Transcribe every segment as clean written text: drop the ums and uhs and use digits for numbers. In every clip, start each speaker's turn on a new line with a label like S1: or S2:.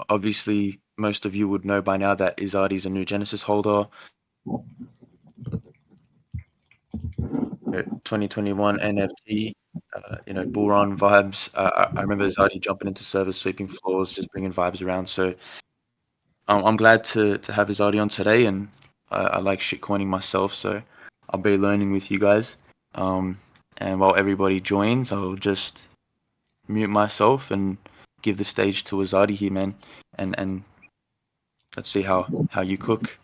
S1: Obviously, most of you would know by now that Izadi is a new Genesis holder. 2021 NFT, bull run vibes. I remember Izadi jumping into servers, sweeping floors, just bringing vibes around. So I'm glad to have Izadi on today, and I like shitcoining myself, so I'll be learning with you guys. And while everybody joins, I'll just mute myself and give the stage to Izadi here, man. And let's see how you cook.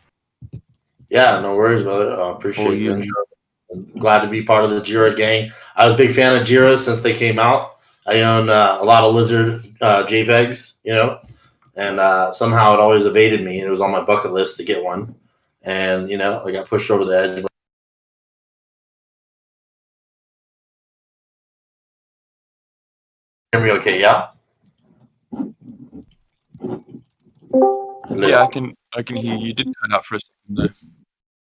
S2: Yeah, no worries, brother. Appreciate the intro. I'm glad to be part of the Jira gang. I was a big fan of Jira since they came out. I own a lot of lizard JPEGs, and somehow it always evaded me. It was on my bucket list to get one, and I got pushed over the edge. Hear me okay? Yeah.
S1: Yeah, I can hear you. You did cut out for a second though.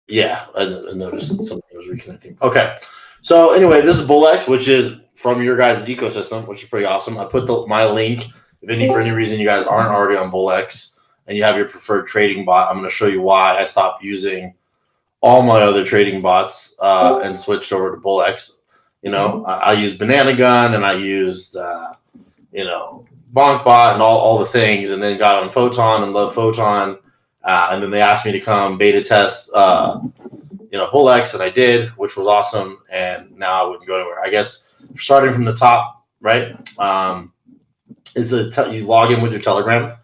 S2: Yeah, I noticed something was reconnecting. Okay, so anyway, this is BullX, which is from your guys' ecosystem, which is pretty awesome. I put my link. If for any reason you guys aren't already on BullX and you have your preferred trading bot, I'm going to show you why I stopped using all my other trading bots and switched over to BullX. I used Banana Gun and I used BonkBot and all the things, and then got on Photon and loved Photon. And then they asked me to come beta test, BullX, and I did, which was awesome. And now I wouldn't go anywhere. I guess starting from the top, right? You log in with your Telegram,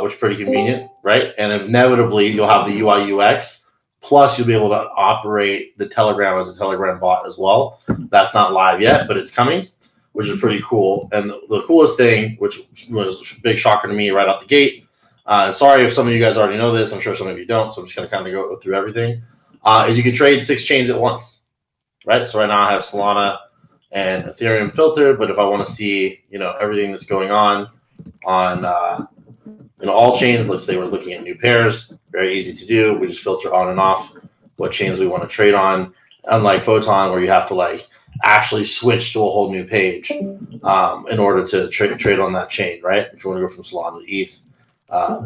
S2: which is pretty convenient, right? And inevitably you'll have the UI UX. Plus, you'll be able to operate the Telegram as a Telegram bot as well. That's not live yet, but it's coming, which is pretty cool. And the coolest thing, which was a big shocker to me right out the gate, sorry if some of you guys already know this, I'm sure some of you don't, so I'm just going to kind of go through everything, is you can trade 6 chains at once, right? So right now I have Solana and Ethereum filtered, but if I want to see, everything that's going on all chains, let's say we're looking at new pairs, very easy to do. We just filter on and off what chains we want to trade on. Unlike Photon, where you have to actually switch to a whole new page in order to trade on that chain, right? If you want to go from Solana to ETH,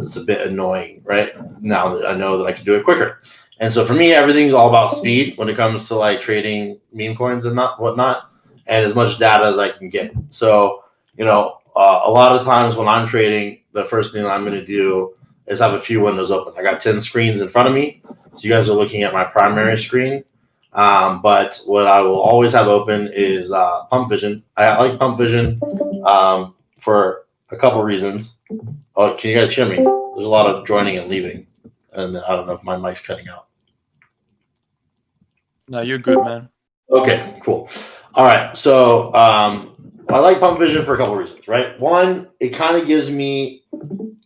S2: it's a bit annoying, right? Now that I know that I can do it quicker. And so for me, everything's all about speed when it comes to trading meme coins and whatnot, and as much data as I can get. So, a lot of times when I'm trading, the first thing I'm going to do is have a few windows open. I got 10 screens in front of me. So you guys are looking at my primary screen. But what I will always have open is Pump Vision. I like Pump Vision for a couple reasons. Oh, can you guys hear me? There's a lot of joining and leaving. And I don't know if my mic's cutting out.
S1: No, you're good, man.
S2: Okay, cool. All right. So I like Pump Vision for a couple reasons, right? One, it tells me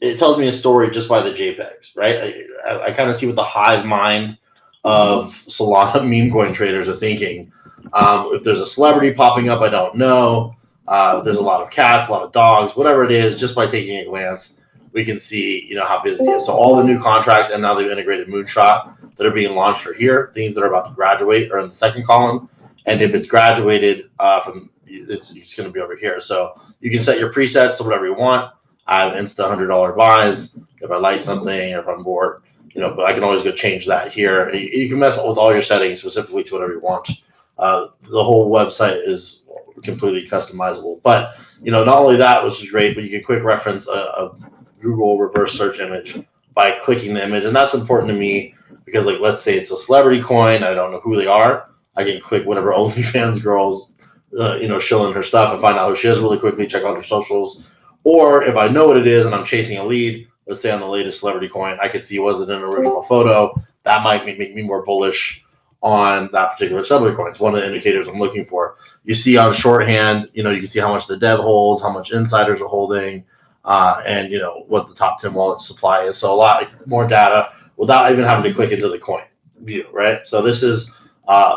S2: a story just by the JPEGs, right? I kind of see what the hive mind of Solana meme coin traders are thinking. If there's a celebrity popping up, I don't know. There's a lot of cats, a lot of dogs, whatever it is, just by taking a glance, we can see, how busy it is. So all the new contracts, and now they've integrated Moonshot that are being launched are here. Things that are about to graduate are in the second column. And if it's graduated it's going to be over here. So you can set your presets to whatever you want. I have Insta $100 buys if I like something or if I'm bored, but I can always go change that here. You can mess with all your settings specifically to whatever you want. The whole website is completely customizable. But, not only that, which is great, but you can quick reference a Google reverse search image by clicking the image. And that's important to me because, let's say it's a celebrity coin. I don't know who they are. I can click whatever OnlyFans girls, shilling her stuff and find out who she is really quickly, check out her socials. Or if I know what it is and I'm chasing a lead, let's say on the latest celebrity coin, I could see, was it an original photo? That might make me more bullish on that particular celebrity coin. It's one of the indicators I'm looking for. You see on shorthand, you can see how much the dev holds, how much insiders are holding, and, what the top 10 wallet supply is. So a lot more data without even having to click into the coin view, right? So this is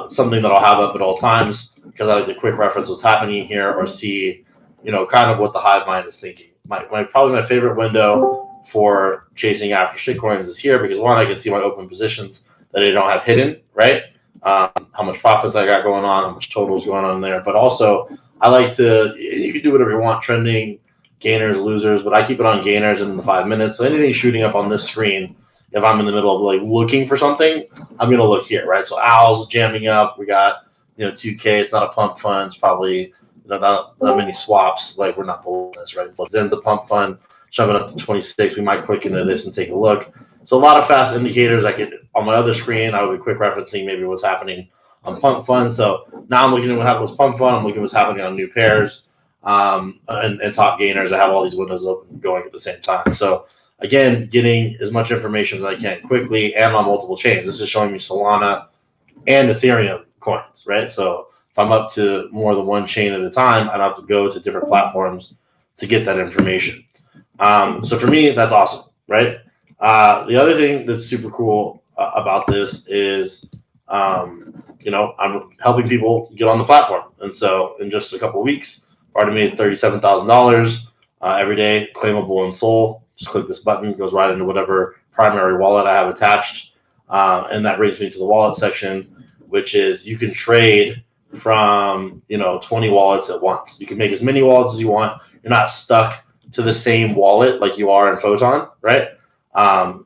S2: something that I'll have up at all times because I like to quick reference what's happening here or see, kind of what the hive mind is thinking. Probably my favorite window for chasing after shitcoins is here because one, I can see my open positions that I don't have hidden, right? How much profits I got going on, how much totals going on there. But also, I like to, you can do whatever you want, trending, gainers, losers, but I keep it on gainers in the 5 minutes. So anything shooting up on this screen, if I'm in the middle of like looking for something, I'm gonna look here, right? So Owl's jamming up. We got 2K. It's not a pump fund. It's probably not many swaps. Like we're not pulling this, right? So Zen's a pump fund, shoving up to 26. We might click into this and take a look. So a lot of fast indicators. I could on my other screen, I would be quick referencing maybe what's happening on pump fund. So now I'm looking at what happened with pump fund. I'm looking at what's happening on new pairs and top gainers. I have all these windows open going at the same time. So again, getting as much information as I can quickly and on multiple chains. This is showing me Solana and Ethereum coins, right? So if I'm up to more than one chain at a time, I'd have to go to different platforms to get that information. So for me, that's awesome, right? The other thing that's super cool about this is, I'm helping people get on the platform. And so in just a couple of weeks, I've already made $37,000 every day, claimable in Sol. Just click this button, it goes right into whatever primary wallet I have attached. And that brings me to the wallet section, which is you can trade from 20 wallets at once. You can make as many wallets as you want. You're not stuck to the same wallet like you are in Photon, right?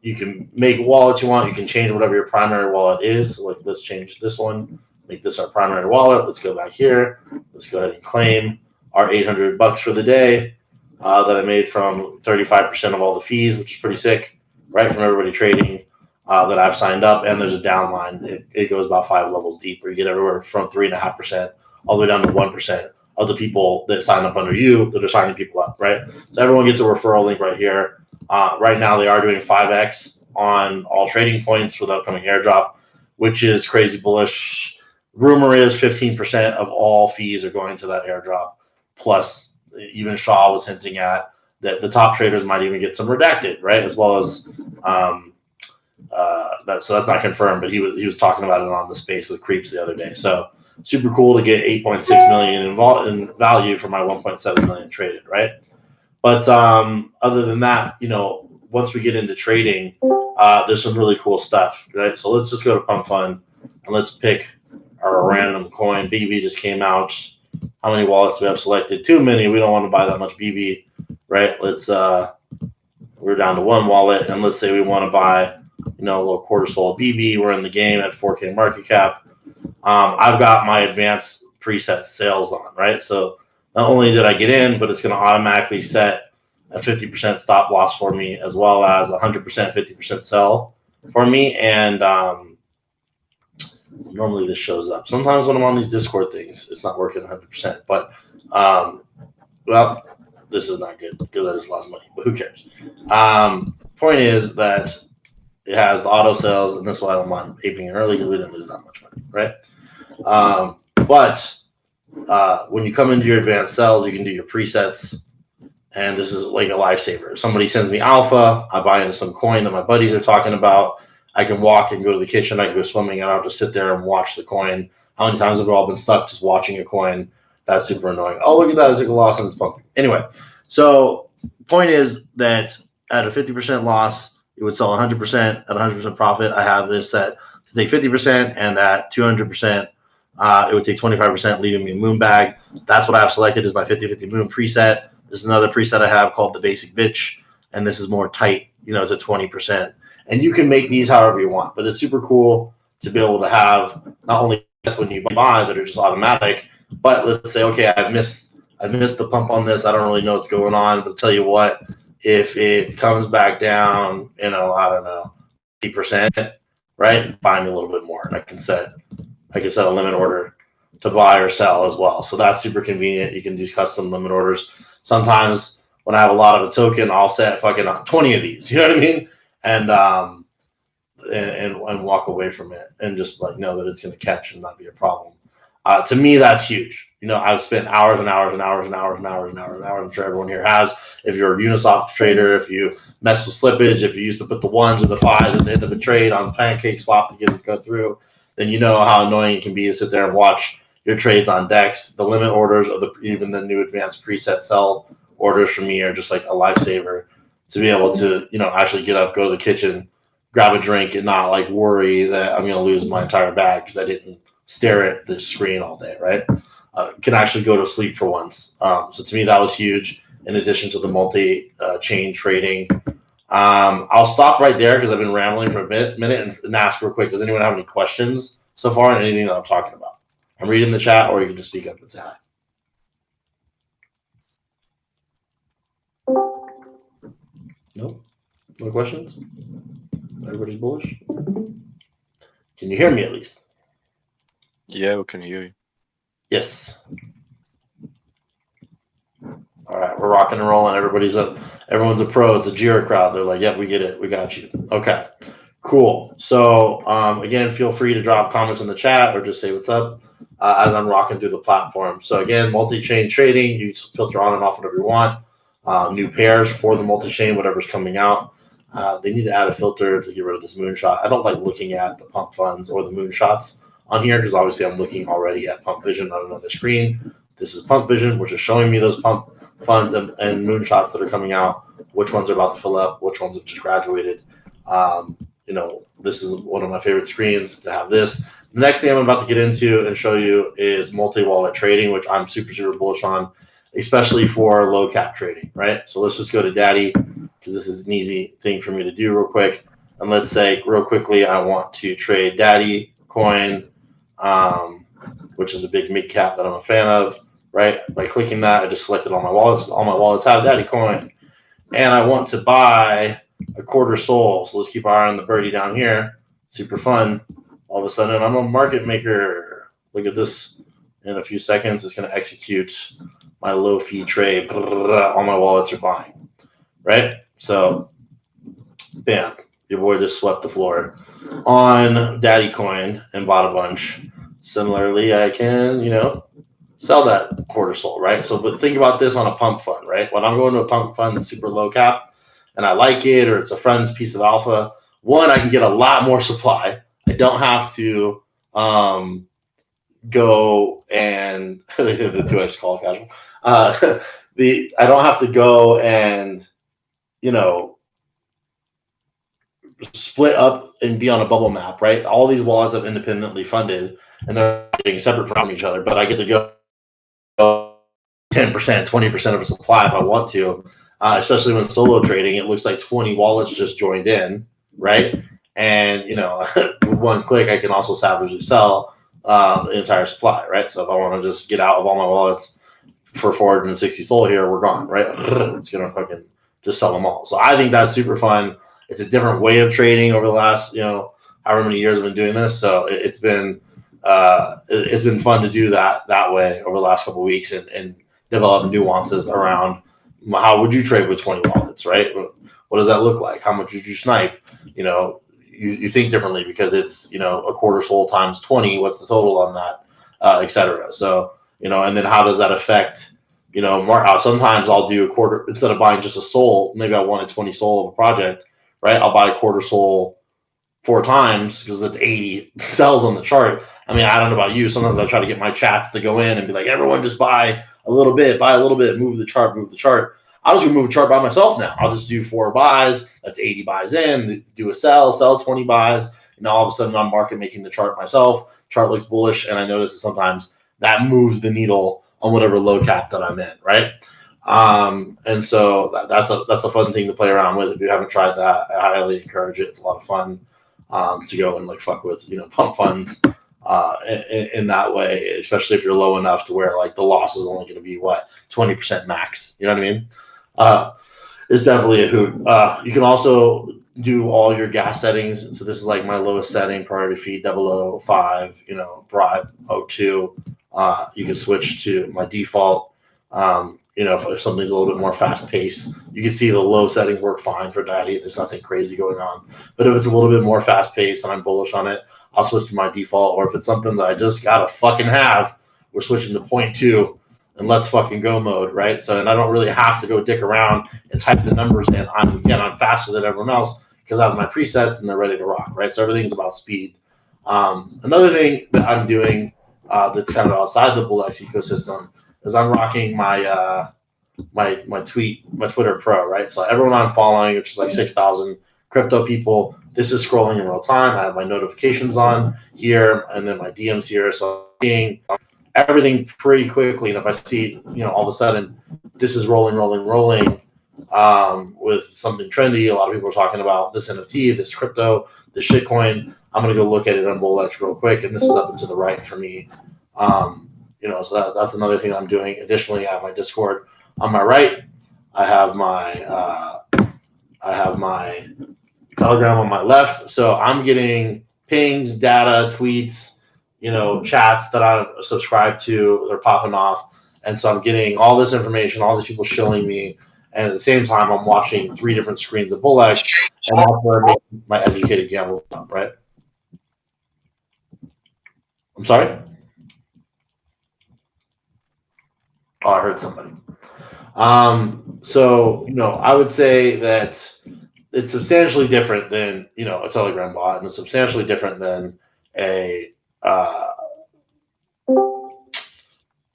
S2: You can make wallets you want. You can change whatever your primary wallet is. So like, let's change this one, make this our primary wallet. Let's go back here. Let's go ahead and claim our $800 for the day that I made from 35% of all the fees, which is pretty sick, right? From everybody trading that I've signed up. And there's a downline. It goes about 5 levels deep, where you get everywhere from 3.5% all the way down to 1% of the people that sign up under you that are signing people up, right? So everyone gets a referral link right here. Right now, they are doing 5x on all trading points for the upcoming airdrop, which is crazy bullish. Rumor is 15% of all fees are going to that airdrop. Plus, even Shaw was hinting at that the top traders might even get some redacted, right? As well as that. So that's not confirmed, but he was talking about it on the space with Creeps the other day. So super cool to get 8.6 million in value for my 1.7 million traded, right? But other than that, once we get into trading, there's some really cool stuff, right? So let's just go to Pump Fund and let's pick our random coin. BB just came out. How many wallets do we have selected? Too many. We don't want to buy that much BB, right? We're down to one wallet, and let's say we want to buy, a little quarter soul BB. We're in the game at 4K market cap. I've got my advanced preset sales on, right? So not only did I get in, but it's going to automatically set a 50% stop loss for me, as well as 100%, 50% sell for me. And normally this shows up. Sometimes when I'm on these Discord things, it's not working 100%. But, well, this is not good because I just lost money, but who cares? Point is that it has the auto sales, and this is why I don't mind aping it early, because we didn't lose that much money, right? But when you come into your advanced sales, you can do your presets, and this is like a lifesaver. If somebody sends me alpha, I buy into some coin that my buddies are talking about. I can walk and go to the kitchen. I can go swimming. I don't have to sit there and watch the coin. How many times have we all been stuck just watching a coin? That's super annoying. Oh, look at that. I took a loss and it's pumping. Anyway, so point is that at a 50% loss, it would sell 100% at 100% profit. I have this set to take 50%, and at 200%, it would take 25%, leaving me a moon bag. That's what I have selected as my 50-50 moon preset. This is another preset I have called the basic bitch, and this is more tight, to 20%. And you can make these however you want, but it's super cool to be able to have not only that's when you buy that are just automatic, but let's say, okay, I've missed the pump on this. I don't really know what's going on, but I'll tell you what, if it comes back down, I don't know, 80%, right? Buy me a little bit more, and I can set a limit order to buy or sell as well. So that's super convenient. You can do custom limit orders. Sometimes when I have a lot of a token, I'll set fucking 20 of these. You know what I mean? And walk away from it and just know that it's going to catch and not be a problem. To me, that's huge. I've spent hours and hours and hours and hours and hours and hours and hours. I'm sure everyone here has. If you're a Uniswap trader, if you mess with slippage, if you used to put the 1s or the 5s at the end of a trade on Pancake Swap to get it to go through, then you know how annoying it can be to sit there and watch your trades on DEX. The limit orders or even the new advanced preset sell orders for me are just like a lifesaver to be able to, actually get up, go to the kitchen, grab a drink, and not worry that I'm going to lose my entire bag because I didn't stare at the screen all day, right? Can actually go to sleep for once. So to me, that was huge. in addition to the multi-chain trading. I'll stop right there because I've been rambling for a minute and ask real quick. Does anyone have any questions so far on anything that I'm talking about? I'm reading the chat, or you can just speak up and say hi. Nope. No questions? Everybody's bullish? Can you hear me at least?
S3: Yeah, we can hear you.
S2: Yes. All right, we're rocking and rolling. Everyone's a pro. It's a Jira crowd. They're like, yep, we get it. We got you. Okay, cool. So again, feel free to drop comments in the chat or just say what's up as I'm rocking through the platform. So again, multi-chain trading, you filter on and off whatever you want. New pairs for the multi-chain, whatever's coming out. They need to add a filter to get rid of this moonshot. I don't like looking at the pump funds or the moonshots on here because obviously I'm looking already at pump vision on another screen. This is pump vision, which is showing me those pump funds and moonshots that are coming out, which ones are about to fill up, which ones have just graduated. This is one of my favorite screens to have this. The next thing I'm about to get into and show you is multi-wallet trading, which I'm super, super bullish on, especially for low cap trading, right? So let's just go to Daddy because this is an easy thing for me to do real quick. And let's say real quickly, I want to trade Daddy coin, which is a big mid cap that I'm a fan of. Right, by clicking that, I just selected all my wallets. All my wallets have Daddy coin, and I want to buy a quarter soul. So let's keep our eye on the birdie down here. Super fun. All of a sudden, I'm a market maker. Look at this. In a few seconds, it's going to execute my low fee trade. All my wallets are buying. Right. So, bam, your boy just swept the floor on Daddy coin and bought a bunch. Similarly, I can, sell that quarter soul, right? So, but think about this on a pump fund, right? When I'm going to a pump fund that's super low cap and I like it, or it's a friend's piece of alpha, one, I can get a lot more supply. I don't have to go and the 2x call casual. I don't have to go and, split up and be on a bubble map, right? All these wallets have independently funded and they're getting separate from each other, but I get to go 10%, 20% of a supply if I want to, especially when solo trading. It looks like 20 wallets just joined in, right? And, with one click, I can also savagely sell the entire supply, right? So if I want to just get out of all my wallets for 460 SOL here, we're gone, right? It's going to fucking just sell them all. So I think that's super fun. It's a different way of trading over the last, however many years I've been doing this. So it's been fun to do that way over the last couple of weeks and develop nuances around how would you trade with 20 wallets, right? What does that look like? How much would you snipe? You think differently because it's, a quarter soul times 20. What's the total on that, et cetera. So, and then how does that affect, sometimes I'll do a quarter, instead of buying just a soul, maybe I wanted 20 soul of a project, right? I'll buy a quarter soul 4 times because that's 80 sells on the chart. I mean, I don't know about you. Sometimes I try to get my chats to go in and be like, everyone just buy a little bit, move the chart. I'll just move a chart by myself now. I'll just do 4 buys. That's 80 buys in, do a sell 20 buys. And all of a sudden I'm market making the chart myself. Chart looks bullish. And I notice that sometimes that moves the needle on whatever low cap that I'm in, right? And so that's a fun thing to play around with. If you haven't tried that, I highly encourage it. It's a lot of fun to go and fuck with, pump funds in that way, especially if you're low enough to where the loss is only going to be 20% max. You know what I mean? It's definitely a hoot. You can also do all your gas settings. So this is my lowest setting, priority feed 005, bribe 02. You can switch to my default. If something's a little bit more fast paced, you can see the low settings work fine for Daddy. There's nothing crazy going on. But if it's a little bit more fast paced and I'm bullish on it, I'll switch to my default. Or if it's something that I just gotta fucking have, we're switching to 0.2 and let's fucking go mode, right? So, and I don't really have to go dick around and type the numbers in. I'm faster than everyone else because I have my presets and they're ready to rock, right? So everything's about speed. Another thing that I'm doing that's kind of outside the BullX ecosystem is I'm rocking my my Twitter Pro, right? So everyone I'm following, which is 6,000 crypto people, this is scrolling in real time. I have my notifications on here and then my DMs here. So I'm seeing everything pretty quickly. And if I see, all of a sudden this is rolling with something trendy. A lot of people are talking about this NFT, this crypto, this shitcoin. I'm gonna go look at it on BullX real quick, and this is up and to the right for me. So that's another thing I'm doing. Additionally, I have my Discord on my right. I have my Telegram on my left. So I'm getting pings, data, tweets, chats that I'm subscribed to. They're popping off. And so I'm getting all this information, all these people shilling me. And at the same time, I'm watching 3 different screens of BullX. And that's where I make my educated gamble up, right? I'm sorry? Oh, I heard somebody. I would say that it's substantially different than a Telegram bot, and it's substantially different than a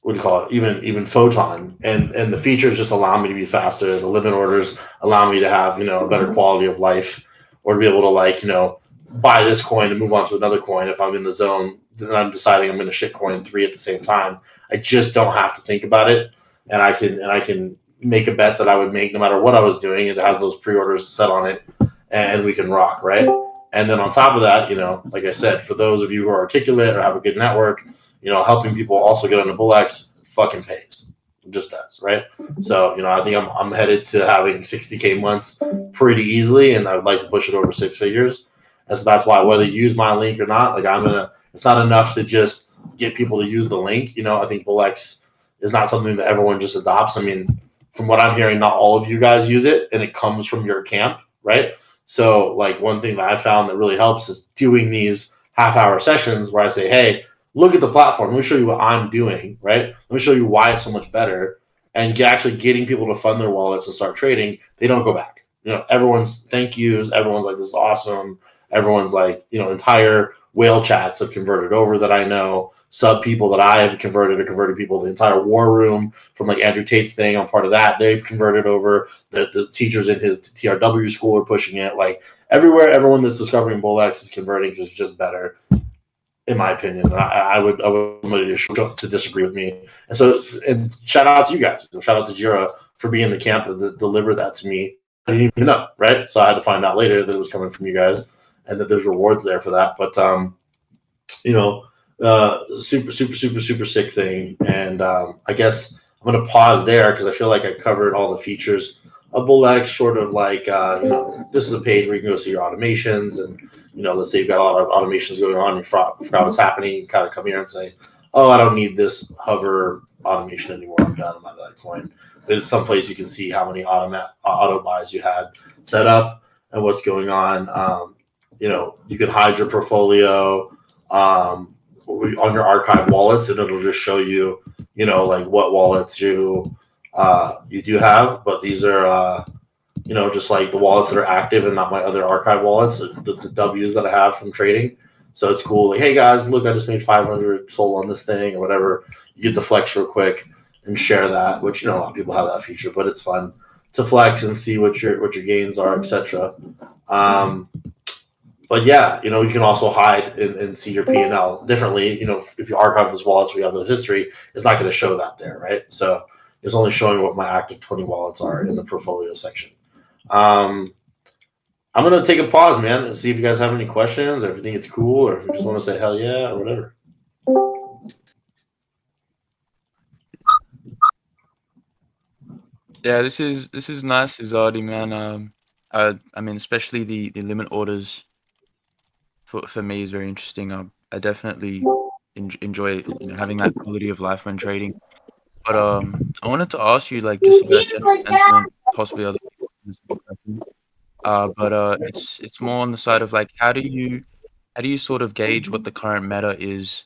S2: what do you call it? Even Photon, and the features just allow me to be faster. The limit orders allow me to have a better quality of life, or to be able to buy this coin and move on to another coin if I'm in the zone. Then I'm deciding I'm going to shit coin 3 at the same time. I just don't have to think about it, and I can make a bet that I would make no matter what I was doing. It has those pre-orders set on it, and we can rock, right? And then on top of that, like I said, for those of you who are articulate or have a good network, helping people also get on the BullX fucking pays. It just does, right? So, I think I'm headed to having 60K months pretty easily, and I would like to push it over 6 figures. And so that's why, whether you use my link or not, it's not enough to just get people to use the link. I think BullX is not something that everyone just adopts. I mean, from what I'm hearing, not all of you guys use it, and it comes from your camp, right? So, like, one thing that I found that really helps is doing these half-hour sessions where I say, hey, look at the platform. Let me show you what I'm doing, right? Let me show you why it's so much better, and actually getting people to fund their wallets and start trading. They don't go back. Everyone's thank yous. Everyone's like, this is awesome. Everyone's like, entire whale chats have converted over that I know. Sub people that I have converted or converted people. The entire war room from like Andrew Tate's thing, I'm part of that. They've converted over. The teachers in his TRW school are pushing it. Like everywhere, everyone that's discovering BullX is converting because it's just better, in my opinion. And I would somebody to disagree with me. And shout out to you guys. Shout out to Jira for being the camp that delivered that to me. I didn't even know, right? So I had to find out later that it was coming from you guys and that there's rewards there for that. But super sick thing. And I guess I'm going to pause there because I feel like I covered all the features of BullX, sort of like, this is a page where you can go see your automations. And, let's say you've got a lot of automations going on, you forgot what's happening, you kind of come here and say, oh, I don't need this hover automation anymore. I'm done. I'm out of that coin. But it's someplace you can see how many auto buys you had set up and what's going on. You can hide your portfolio on your archive wallets, and it'll just show you, like what wallets you do have. But these are, just like the wallets that are active and not my other archive wallets, the W's that I have from trading. So it's cool. Like, hey guys, look, I just made 500 sold on this thing or whatever. You get the flex real quick and share that, which a lot of people have that feature, but it's fun to flex and see what your gains are, etc. But yeah, you can also hide and see your P&L differently. If you archive those wallets, we have the history, it's not going to show that there, right? So it's only showing what my active 20 wallets are in the portfolio section. I'm going to take a pause, man, and see if you guys have any questions or if you think it's cool or if you just want to say hell yeah or whatever.
S1: Yeah, this is nice, Izadi, man. I mean, especially the limit orders for me is very interesting. I definitely enjoy having that quality of life when trading. But I wanted to ask you like just about general sentiment, possibly other people have the same question. But it's more on the side of like how do you sort of gauge what the current meta is,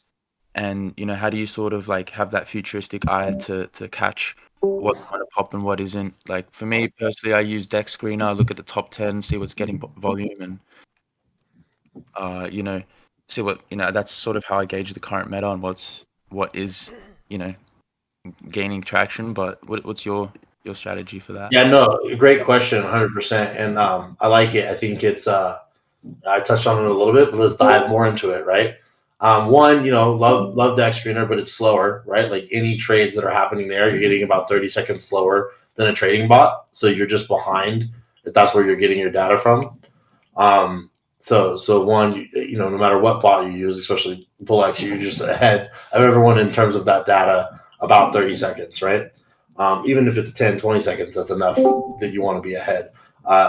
S1: and how do you sort of like have that futuristic eye to catch what's going to pop and what isn't? Like for me personally, I use Deck Screener. I look at the top 10, see what's getting volume, and see what that's sort of how I gauge the current meta and what is gaining traction. But what's your strategy for that?
S2: Yeah, no, great question, 100%. And I like it. I think it's I touched on it a little bit, but let's dive more into it, right? One, love Dex Screener, but it's slower, right? Like any trades that are happening there, you're getting about 30 seconds slower than a trading bot. So you're just behind if that's where you're getting your data from. So one, no matter what bot you use, especially BullX, you're just ahead of everyone in terms of that data about 30 seconds, right? Even if it's 10, 20 seconds, that's enough that you want to be ahead.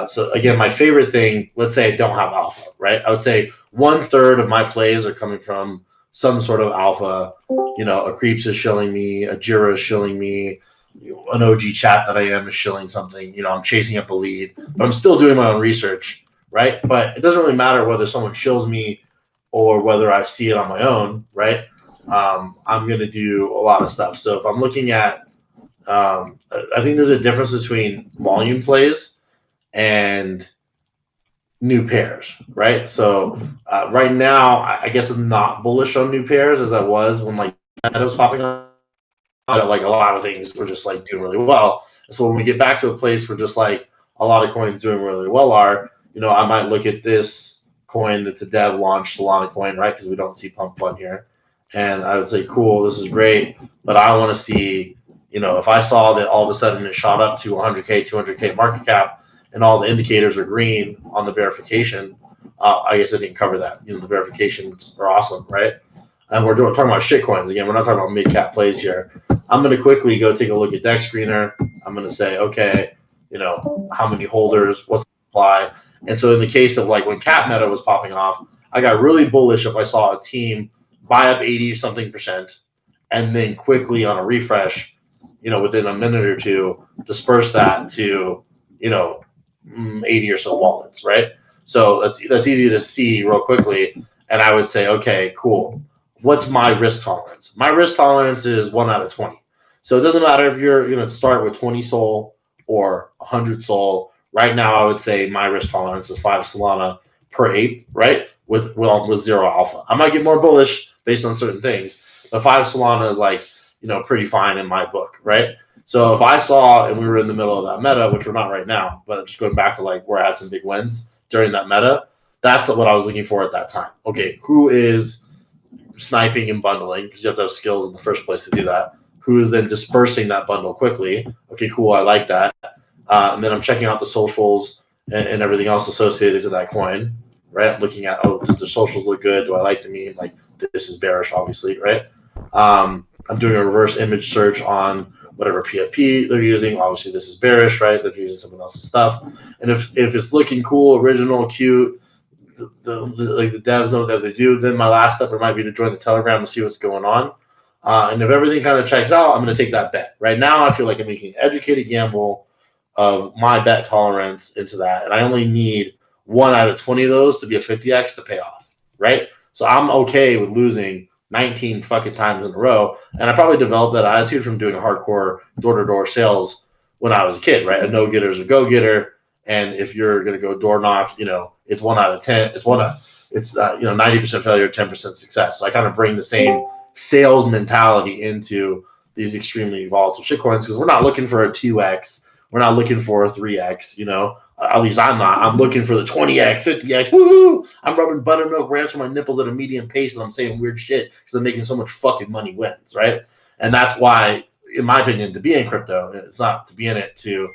S2: So again, my favorite thing, let's say I don't have alpha, right? I would say 1/3 of my plays are coming from some sort of alpha. A Creeps is shilling me, a Jira is shilling me, an OG chat that I am is shilling something. I'm chasing up a lead, but I'm still doing my own research, right? But it doesn't really matter whether someone shills me or whether I see it on my own, right? I'm going to do a lot of stuff. So if I'm looking at, I think there's a difference between volume plays and new pairs, right? So right now, I guess I'm not bullish on new pairs as I was when like that was popping up. Like a lot of things were just like doing really well. So when we get back to a place where just like a lot of coins doing really well are, I might look at this coin that's a dev launched Solana coin, right? Because we don't see pump fund here. And I would say, cool, this is great, but I want to see, if I saw that all of a sudden it shot up to 100K, 200K market cap, and all the indicators are green on the verification, I guess I didn't cover that. The verifications are awesome, right? And we're talking about shit coins again. We're not talking about mid cap plays here. I'm going to quickly go take a look at Dex Screener. I'm going to say, okay, how many holders, what's the supply? And so in the case of like when Cat Meta was popping off, I got really bullish if I saw a team buy up 80 something percent and then quickly on a refresh, within a minute or two, disperse that to, 80 or so wallets, right? So that's easy to see real quickly. And I would say, okay, cool. What's my risk tolerance? My risk tolerance is 1 out of 20. So it doesn't matter if you're going to start with 20 Sol or 100 Sol. Right now, I would say my risk tolerance is 5 Solana per ape, right? With 0 alpha. I might get more bullish based on certain things, but 5 Solana is like, pretty fine in my book, right? So if I saw, and we were in the middle of that meta, which we're not right now, but just going back to like where I had some big wins during that meta, that's what I was looking for at that time. Okay, who is sniping and bundling, because you have to have skills in the first place to do that, who is then dispersing that bundle quickly. Okay, cool, I like that. And then I'm checking out the socials and everything else associated to that coin, right? Looking at, does the socials look good? Do I like the meme? Like, this is bearish, obviously, right? I'm doing a reverse image search on whatever PFP they're using. Obviously, this is bearish, right? They're using someone else's stuff. And if it's looking cool, original, cute, the devs know what they do, then my last step might be to join the Telegram and see what's going on. And if everything kind of checks out, I'm going to take that bet. Right now, I feel like I'm making an educated gamble of my bet tolerance into that. And I only need 1 out of 20 of those to be a 50x to pay off, right? So I'm okay with losing 19 fucking times in a row. And I probably developed that attitude from doing hardcore door-to-door sales when I was a kid, right? A no-getter is a go-getter. And if you're going to go door knock, it's 1 out of 10. It's 90% failure, 10% success. So I kind of bring the same sales mentality into these extremely volatile shitcoins because we're not looking for a 2x. We're not looking for a 3x, At least I'm not. I'm looking for the 20x, 50x. Woo! I'm rubbing buttermilk ranch on my nipples at a medium pace and I'm saying weird shit because I'm making so much fucking money wins, right? And that's why, in my opinion, to be in crypto, it's not to be in it to,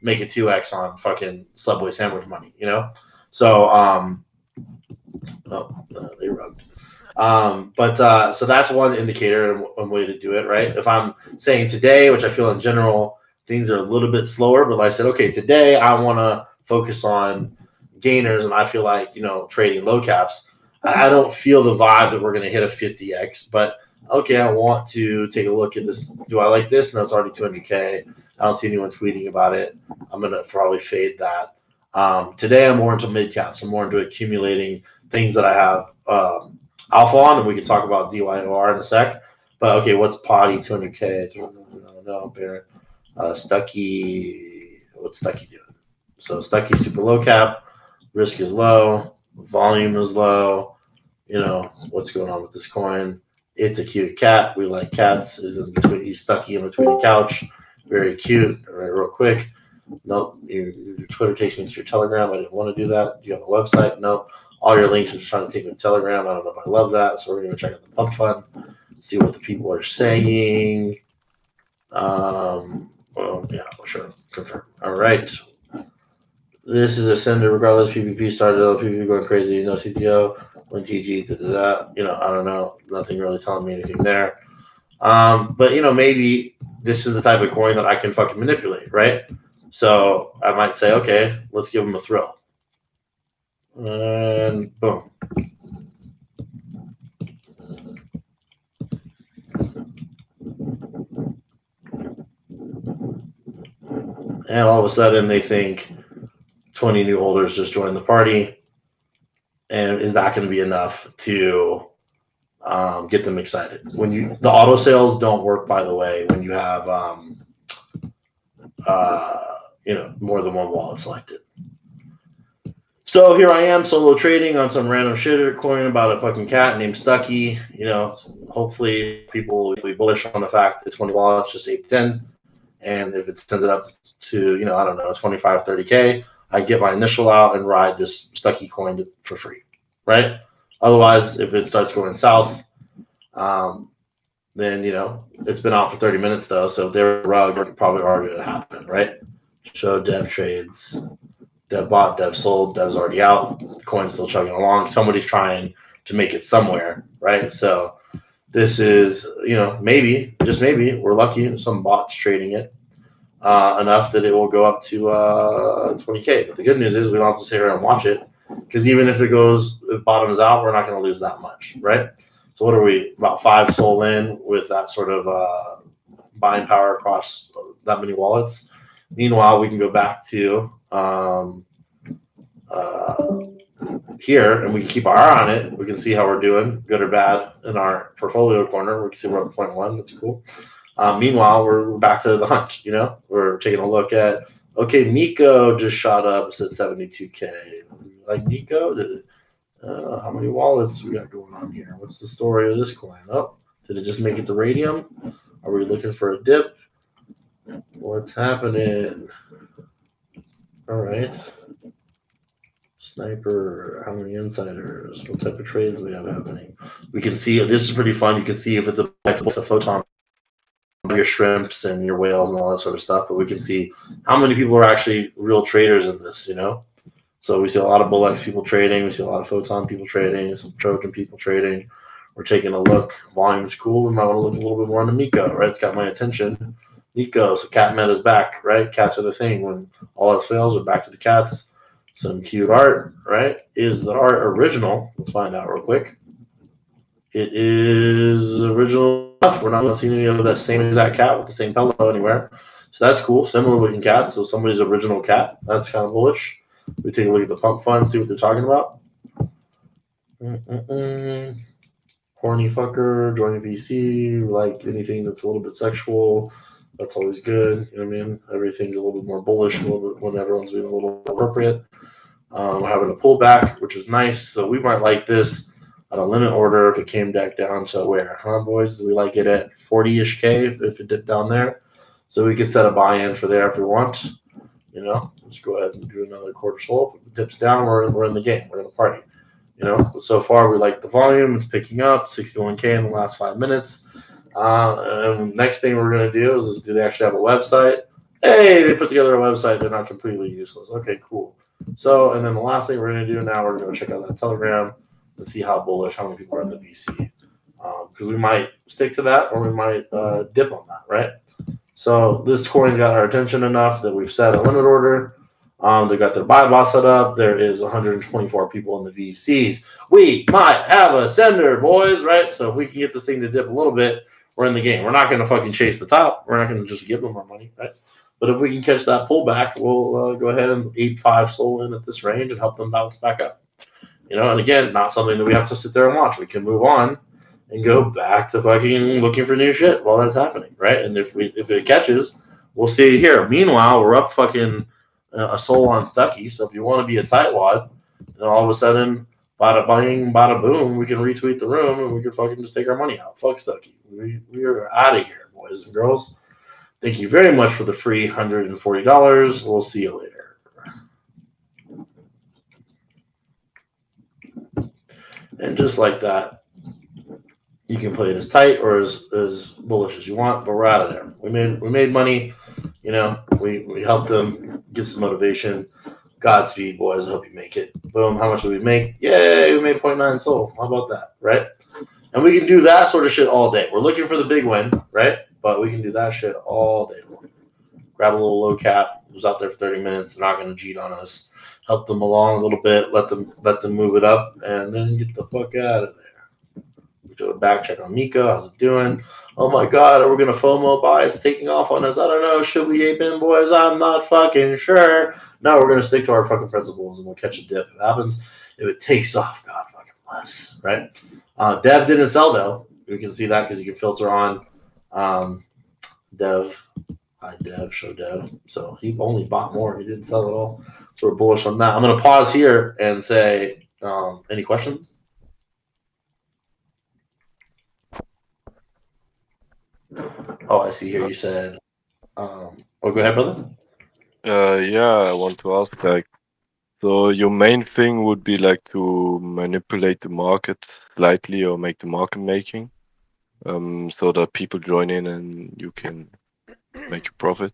S2: make a 2x on fucking Subway sandwich money, So, they rubbed. So that's one indicator and one way to do it, right? If I'm saying today, which I feel in general, things are a little bit slower, but like I said, okay, today I want to focus on gainers and I feel like, trading low caps. I don't feel the vibe that we're going to hit a 50x, but okay, I want to take a look at this. Do I like this? No, it's already 200K. I don't see anyone tweeting about it. I'm going to probably fade that. Today I'm more into mid caps. I'm more into accumulating things that I have alpha on, and we can talk about DYOR in a sec. But okay, what's potty 200K? No, Barrett. Stucky, what's Stucky doing? So Stucky super low cap, risk is low, volume is low. What's going on with this coin? It's a cute cat. We like cats. He's Stucky in between the couch. Very cute. All right, real quick. Nope. Your Twitter takes me to your Telegram. I didn't want to do that. Do you have a website? No. all your links are just trying to take me to Telegram. I don't know if I love that, so we're going to check out the pump fund, see what the people are saying. Well, yeah, sure. Confirm. All right. This is a sender regardless. PvP started up, PvP going crazy. No CTO, when TG, you know, I don't know. Nothing really telling me anything there. But you know, maybe this is the type of coin that I can fucking manipulate, right? So I might say, okay, let's give them a thrill. And boom. And all of a sudden they think 20 new holders just joined the party. And is that going to be enough to get them excited? The auto sales don't work, by the way, when you have you know, more than one wallet selected. So here I am solo trading on some random shit coin about a fucking cat named Stucky. You know, hopefully people will be bullish on the fact that 20 wallets just 8-10. And if it sends it up to, you know, I don't know, 25, 30K, I get my initial out and ride this Stucky coin for free, right? Otherwise, if it starts going south, then, you know, it's been out for 30 minutes though. So their rug probably already would have happened, right? Show dev trades. Dev bought, dev sold, dev's already out. The coin's still chugging along. Somebody's trying to make it somewhere, right? So this is, you know, maybe, just maybe, we're lucky some bots trading it enough that it will go up to 20K. But the good news is we don't have to sit here and watch it, because even if it bottoms out, we're not going to lose that much, right? So what are we, about 5 SOL in with that sort of buying power across that many wallets? Meanwhile, we can go back to here and we can keep our eye on it. We can see how we're doing, good or bad, in our portfolio corner. We can see we're up 0.1. That's cool. Meanwhile, we're back to the hunt. You know, we're taking a look at, okay, Miko just shot up. It's at 72K. Like Miko, how many wallets we got going on here? What's the story of this coin? Oh, did it just make it to Radium? Are we looking for a dip? What's happening? All right. Sniper, how many insiders? What type of trades do we have happening? We can see, this is pretty fun. You can see if it's a photon, your shrimps and your whales and all that sort of stuff, but we can see how many people are actually real traders in this, you know? So we see a lot of BullX people trading. We see a lot of photon people trading, some Trojan people trading. We're taking a look. Volume's cool. We might want to look a little bit more into Miko, right? It's got my attention. Miko, so cat meta's back, right? Cats are the thing. When all else fails, we're back to the cats. Some cute art, right? Is the art original? Let's find out real quick. It is original enough. We're not seeing any of that same exact cat with the same pillow anywhere. So that's cool. Similar looking cat. So somebody's original cat. That's kind of bullish. We take a look at the pump fund, see what they're talking about. Horny fucker, joining VC, like anything that's a little bit sexual. That's always good. You know what I mean? Everything's a little bit more bullish a little bit when everyone's being a little appropriate. We're having a pullback, which is nice. So we might like this on a limit order if it came back down to where, huh, boys? Do we like it at 40-ish K if it dipped down there? So we could set a buy-in for there if we want. You know, let's go ahead and do another quarter SOL. If it dips down, we're in the game. We're in the party. You know, but so far we like the volume. It's picking up 61K in the last 5 minutes. And next thing we're going to do is do they actually have a website? Hey, they put together a website. They're not completely useless. Okay, cool. So, and then the last thing we're going to do now, we're going to check out that Telegram and see how bullish, how many people are in the VC. Because we might stick to that or we might dip on that, right? So this coin's got our attention enough that we've set a limit order. They got their buy bot set up. There is 124 people in the VCs. We might have a sender, boys, right? So if we can get this thing to dip a little bit, we're in the game. We're not going to fucking chase the top. We're not going to just give them our money, right? But if we can catch that pullback, we'll go ahead and 8.5 SOL in at this range and help them bounce back up. You know, and again, not something that we have to sit there and watch. We can move on and go back to fucking looking for new shit while that's happening, right? And if it catches, we'll see it here. Meanwhile, we're up fucking a SOL on Stucky. So if you want to be a tightwad, and all of a sudden, bada bing, bada boom, we can retweet the room and we can fucking just take our money out. Fuck Stucky. We are out of here, boys and girls. Thank you very much for the free $140. We'll see you later. And just like that, you can play it as tight or as bullish as you want, but we're out of there. We made money. You know, we helped them get some motivation. Godspeed, boys. I hope you make it. Boom. How much did we make? Yay, we made 0.9 soul. How about that, right? And we can do that sort of shit all day. We're looking for the big win, right? But we can do that shit all day long. Grab a little low cap. Who's out there for 30 minutes? They're not going to cheat on us. Help them along a little bit. Let them move it up, and then get the fuck out of there. We do a back check on Miko. How's it doing? Oh my god, are we going to FOMO buy? It's taking off on us. I don't know. Should we ape in, boys? I'm not fucking sure. No, we're going to stick to our fucking principles, and we'll catch a dip. If it happens, if it takes off, God fucking bless, right? Dev didn't sell though. We can see that because you can filter on Dev. Hi Dev, show Dev. So he only bought more. He didn't sell at all. So we're bullish on that. I'm going to pause here and say, any questions? Oh, I see here you said, oh, go ahead, brother.
S3: Yeah, I want to ask, like, so your main thing would be like to manipulate the market slightly or make the market making, so that people join in and you can make a profit.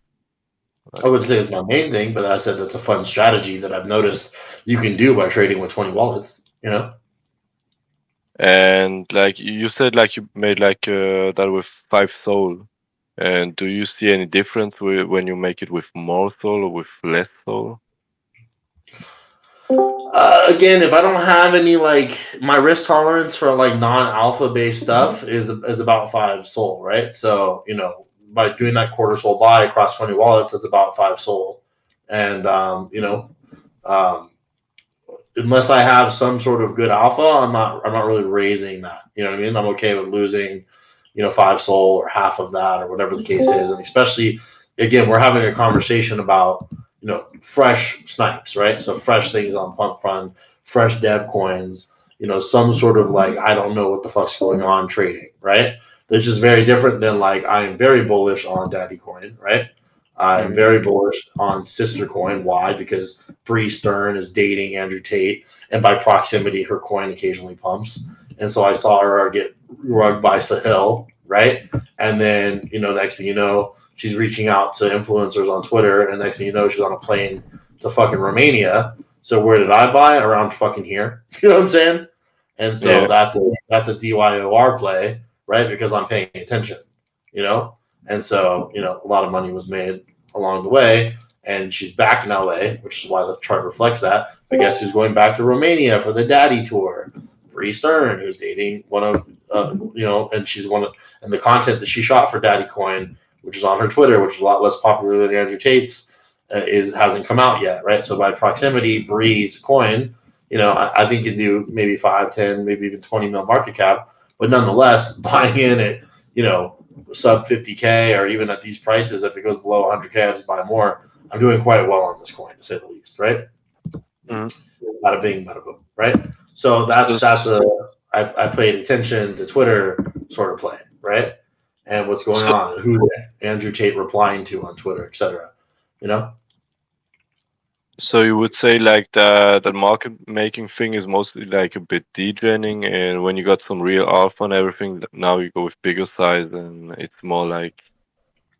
S2: I wouldn't say it's my main thing, but I said that's a fun strategy that I've noticed you can do by trading with 20 wallets, you know?
S3: And like you said, like you made like that with 5 soul. And do you see any difference when you make it with more soul or with less soul?
S2: Again, if I don't have any, like, my risk tolerance for like non-alpha based stuff is about 5 soul, right? So, you know, by doing that quarter soul buy across 20 wallets, that's about 5 soul. And you know, um, unless I have some sort of good alpha, I'm not really raising that. You know what I mean? I'm okay with losing, you know, 5 soul or half of that or whatever the case is. And especially, again, we're having a conversation about, you know, fresh snipes, right? So fresh things on Pump Fund, fresh dev coins, you know, some sort of like, I don't know what the fuck's going on trading, right? That's just very different than like, I am very bullish on Daddy Coin, right? I'm very bullish on Sister Coin. Why? Because Bree Stern is dating Andrew Tate, and by proximity, her coin occasionally pumps. And so I saw her get rugged by Sahil, right? And then, you know, next thing you know, she's reaching out to influencers on Twitter, and next thing you know, she's on a plane to fucking Romania. So where did I buy? Around fucking here. You know what I'm saying? And so
S3: Yeah.
S2: that's a DYOR play, right? Because I'm paying attention, you know? And so, you know, a lot of money was made along the way. And she's back in LA, which is why the chart reflects that. I guess who's going back to Romania for the Daddy Tour? Bree Stern, who's dating one of, you know, and she's one of, and the content that she shot for Daddy Coin, which is on her Twitter, which is a lot less popular than Andrew Tate's, hasn't come out yet, right? So by proximity, Bree's coin, you know, I think you do maybe 5, 10, maybe even 20 mil market cap, but nonetheless, buying in at, you know, sub 50K or even at these prices, if it goes below 100K, I just buy more. I'm doing quite well on this coin, to say the least, right? Bada bing, bada boom, right? So I paid attention to Twitter sort of play, right? And what's going on, and who Andrew Tate replying to on Twitter, etc. You know?
S3: So you would say like the market making thing is mostly like a bit degening, and when you got some real alpha and everything, now you go with bigger size and it's more like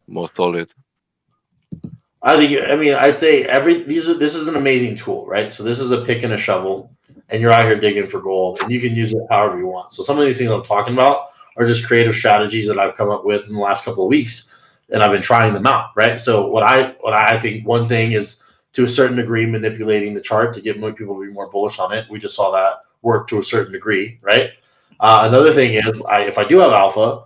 S3: more solid.
S2: I'd say this is an amazing tool, right? So this is a pick and a shovel, and you're out here digging for gold, and you can use it however you want. So some of these things I'm talking about are just creative strategies that I've come up with in the last couple of weeks, and I've been trying them out, right? So what I think one thing is to a certain degree manipulating the chart to get more people to be more bullish on it. We just saw that work to a certain degree, right? Another thing is if I do have alpha,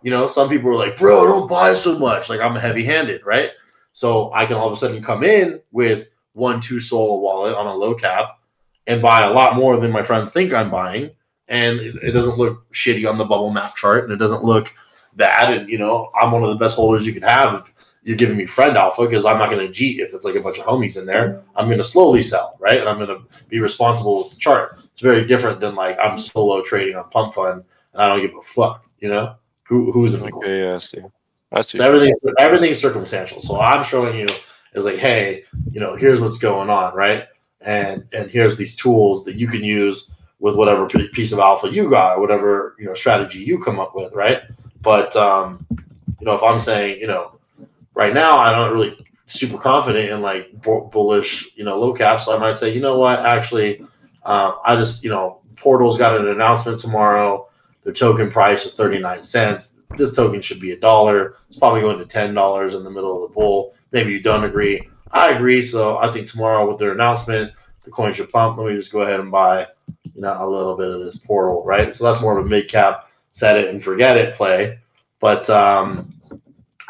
S2: you know, some people are like, bro, don't buy so much. Like I'm heavy handed, right? So I can all of a sudden come in with 1-2 soul wallet on a low cap and buy a lot more than my friends think I'm buying. And it doesn't look shitty on the bubble map chart, and it doesn't look bad. And, you know, I'm one of the best holders you could have if you're giving me friend alpha, because I'm not going to cheat if it's like a bunch of homies in there. I'm going to slowly sell, right? And I'm going to be responsible with the chart. It's very different than like I'm solo trading on Pump Fund and I don't give a fuck, you know? Who's in the corner?
S3: Okay, I see. I see.
S2: So everything's circumstantial. So I'm showing you is like, hey, you know, here's what's going on, right? And here's these tools that you can use with whatever piece of alpha you got, or whatever strategy you come up with, right? But if I'm saying right now I'm not really super confident in like bullish low cap, so I might say what, actually, I just Portal's got an announcement tomorrow. The token price is 39 cents. This token should be $1. It's probably going to $10 in the middle of the bull. Maybe you don't agree. I agree. So I think tomorrow with their announcement, the coin should pump. Let me just go ahead and buy, a little bit of this Portal, right? So that's more of a mid cap, set it and forget it play. But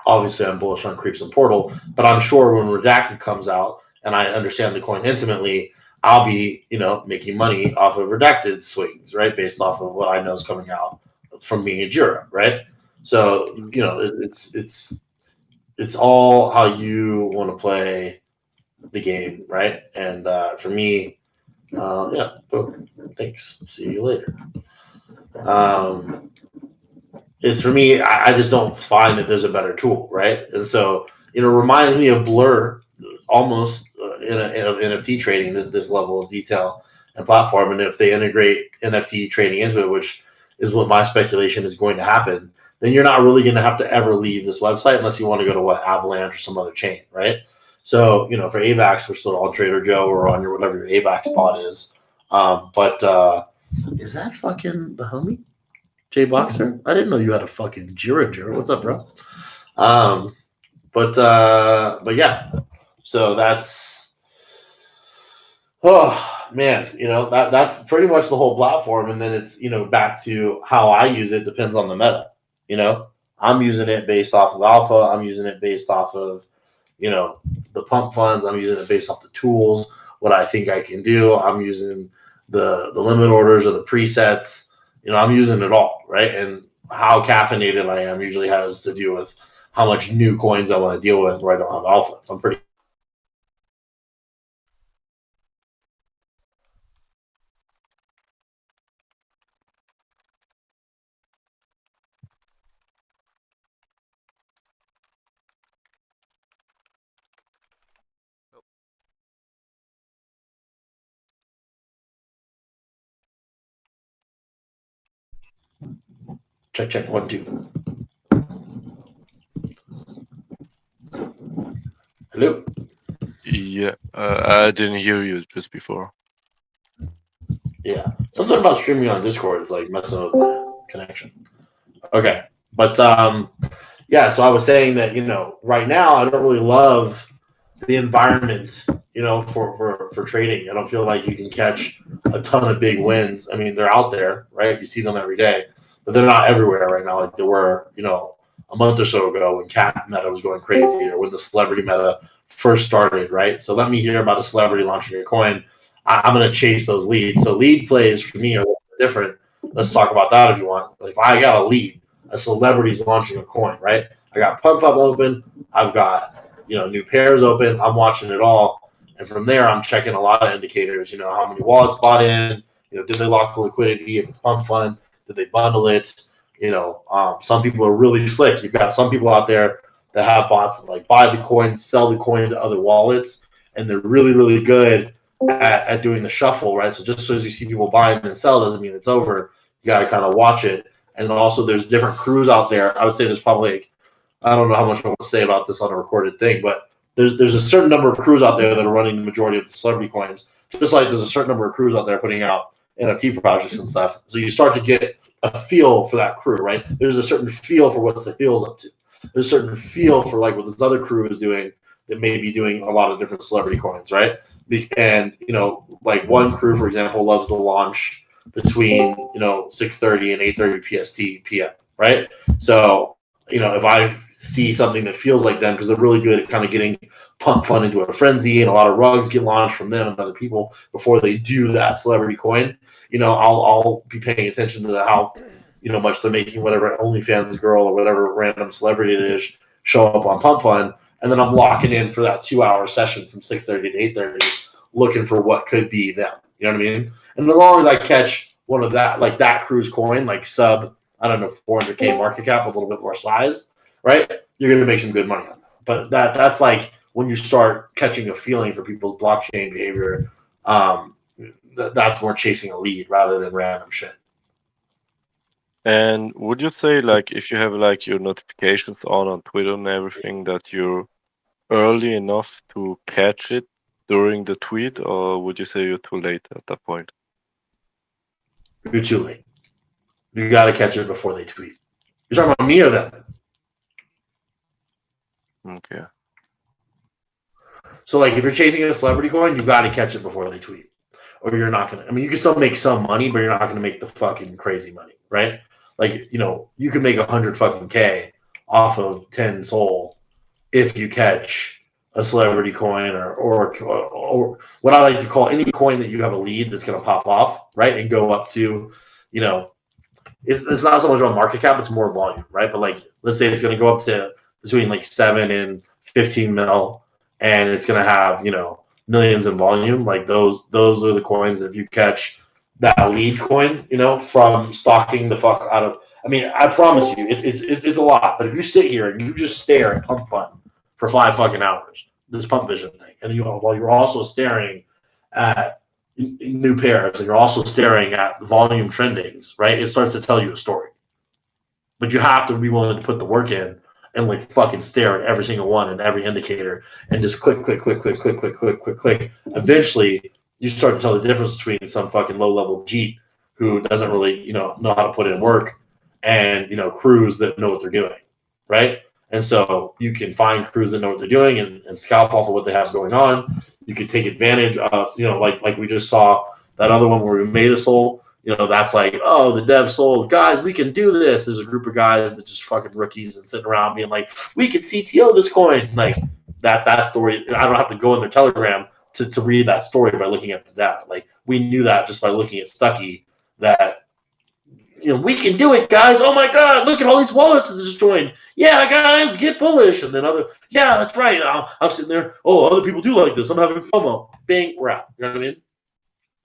S2: obviously, I'm bullish on creeps and Portal. But I'm sure when Redacted comes out and I understand the coin intimately, I'll be, making money off of Redacted swings, right? Based off of what I know is coming out from being a Jira, right? So, it's all how you want to play the game, right? And for me, boom, thanks. See you later. It's for me, I just don't find that there's a better tool, right? And so, it reminds me of Blur almost in NFT trading, this level of detail and platform. And if they integrate NFT trading into it, which is what my speculation is going to happen, then you're not really going to have to ever leave this website unless you want to go to Avalanche or some other chain, right? So, for AVAX, we're still on Trader Joe or on your whatever your AVAX spot is. But is that fucking the homie? Jay Boxer? I didn't know you had a fucking Jira. What's up, bro? But yeah. So that's, oh man, that's pretty much the whole platform. And then it's, back to how I use it depends on the meta. I'm using it based off of alpha. I'm using it based off of, the pump funds. I'm using it based off the tools, what I think I can do. I'm using the limit orders or the presets. I'm using it all, right? And how caffeinated I am usually has to do with how much new coins I want to deal with where I don't have alpha. I'm pretty. Check 1 2. Hello.
S3: Yeah, I didn't hear you just before.
S2: Yeah, something about streaming on Discord is like messing up the connection. Okay, but yeah. So I was saying that right now I don't really love the environment, for trading. I don't feel like you can catch a ton of big wins. I mean, they're out there, right? You see them every day, but they're not everywhere right now like they were, a month or so ago when cat meta was going crazy or when the celebrity meta first started, right? So let me hear about a celebrity launching a coin. I'm going to chase those leads. So lead plays for me are a little bit different. Let's talk about that if you want. If I got a lead, a celebrity's launching a coin, right? I got Pump Up open. I've got new pairs open. I'm watching it all, and from there, I'm checking a lot of indicators. How many wallets bought in. Did they lock the liquidity if it's pump fund? Did they bundle it? Some people are really slick. You've got some people out there that have bots that like buy the coin, sell the coin to other wallets, and they're really, really good at doing the shuffle, right? So just as you see people buying and sell doesn't mean it's over. You got to kind of watch it. And then also there's different crews out there. I would say there's probably like, I don't know how much I want to say about this on a recorded thing, but there's a certain number of crews out there that are running the majority of the celebrity coins, just like there's a certain number of crews out there putting out NFT projects and stuff. So you start to get a feel for that crew, right? There's a certain feel for what the Hill's up to. There's a certain feel for like what this other crew is doing that may be doing a lot of different celebrity coins, right? And like one crew, for example, loves to launch between 6:30 and 8:30 PST PM, right? So if I see something that feels like them, because they're really good at kind of getting pump fun into a frenzy, and a lot of rugs get launched from them and other people before they do that celebrity coin. I'll be paying attention to how much they're making whatever OnlyFans girl or whatever random celebrity it is show up on pump fun, and then I'm locking in for that 2-hour session from 6:30 to 8:30, looking for what could be them. You know what I mean? And as long as I catch one of that, like that cruise coin, like sub, I don't know, 400K market cap with a little bit more size, right? You're going to make some good money on that. But that's like when you start catching a feeling for people's blockchain behavior. that's more chasing a lead rather than random shit.
S3: And would you say, like, if you have like your notifications on Twitter and everything, that you're early enough to catch it during the tweet, or would you say you're too late at that point?
S2: You're too late. You got to catch it before they tweet. You're talking about me or them?
S3: Okay.
S2: So, like, if you're chasing a celebrity coin, you got to catch it before they tweet, or you're not gonna. I mean, you can still make some money, but you're not gonna make the fucking crazy money, right? Like, you can make 100 fucking K off of 10 Sol if you catch a celebrity coin or what I like to call any coin that you have a lead that's gonna pop off, right, and go up to, it's not so much about market cap, it's more volume, right? But like, let's say it's gonna go up to between like 7 and 15 mil, and it's gonna have millions in volume. Like those are the coins that if you catch that lead coin, from stocking the fuck out of. I mean, I promise you, it's a lot. But if you sit here and you just stare at Pump Fund for 5 fucking hours, this Pump Vision thing, and while you're also staring at new pairs, and you're also staring at volume trendings, right? It starts to tell you a story. But you have to be willing to put the work in and like fucking stare at every single one and every indicator and just click, click, click, click, click, click, click, click, click. Eventually, you start to tell the difference between some fucking low level Jeep who doesn't really, know how to put in work and, crews that know what they're doing, right? And so you can find crews that know what they're doing and scalp off of what they have going on. You can take advantage of, like we just saw that other one where we made a Sol. That's like, oh, the dev sold. Guys, we can do this. There's a group of guys that just fucking rookies and sitting around being like, we can CTO this coin. Like, that's that story. I don't have to go in their Telegram to read that story by looking at the data. Like, we knew that just by looking at Stucky that, we can do it, guys. Oh my God, look at all these wallets that just joined. Yeah, guys, get bullish. And then yeah, that's right. I'm sitting there. Oh, other people do like this. I'm having FOMO. Bing, we're out. You know what I mean?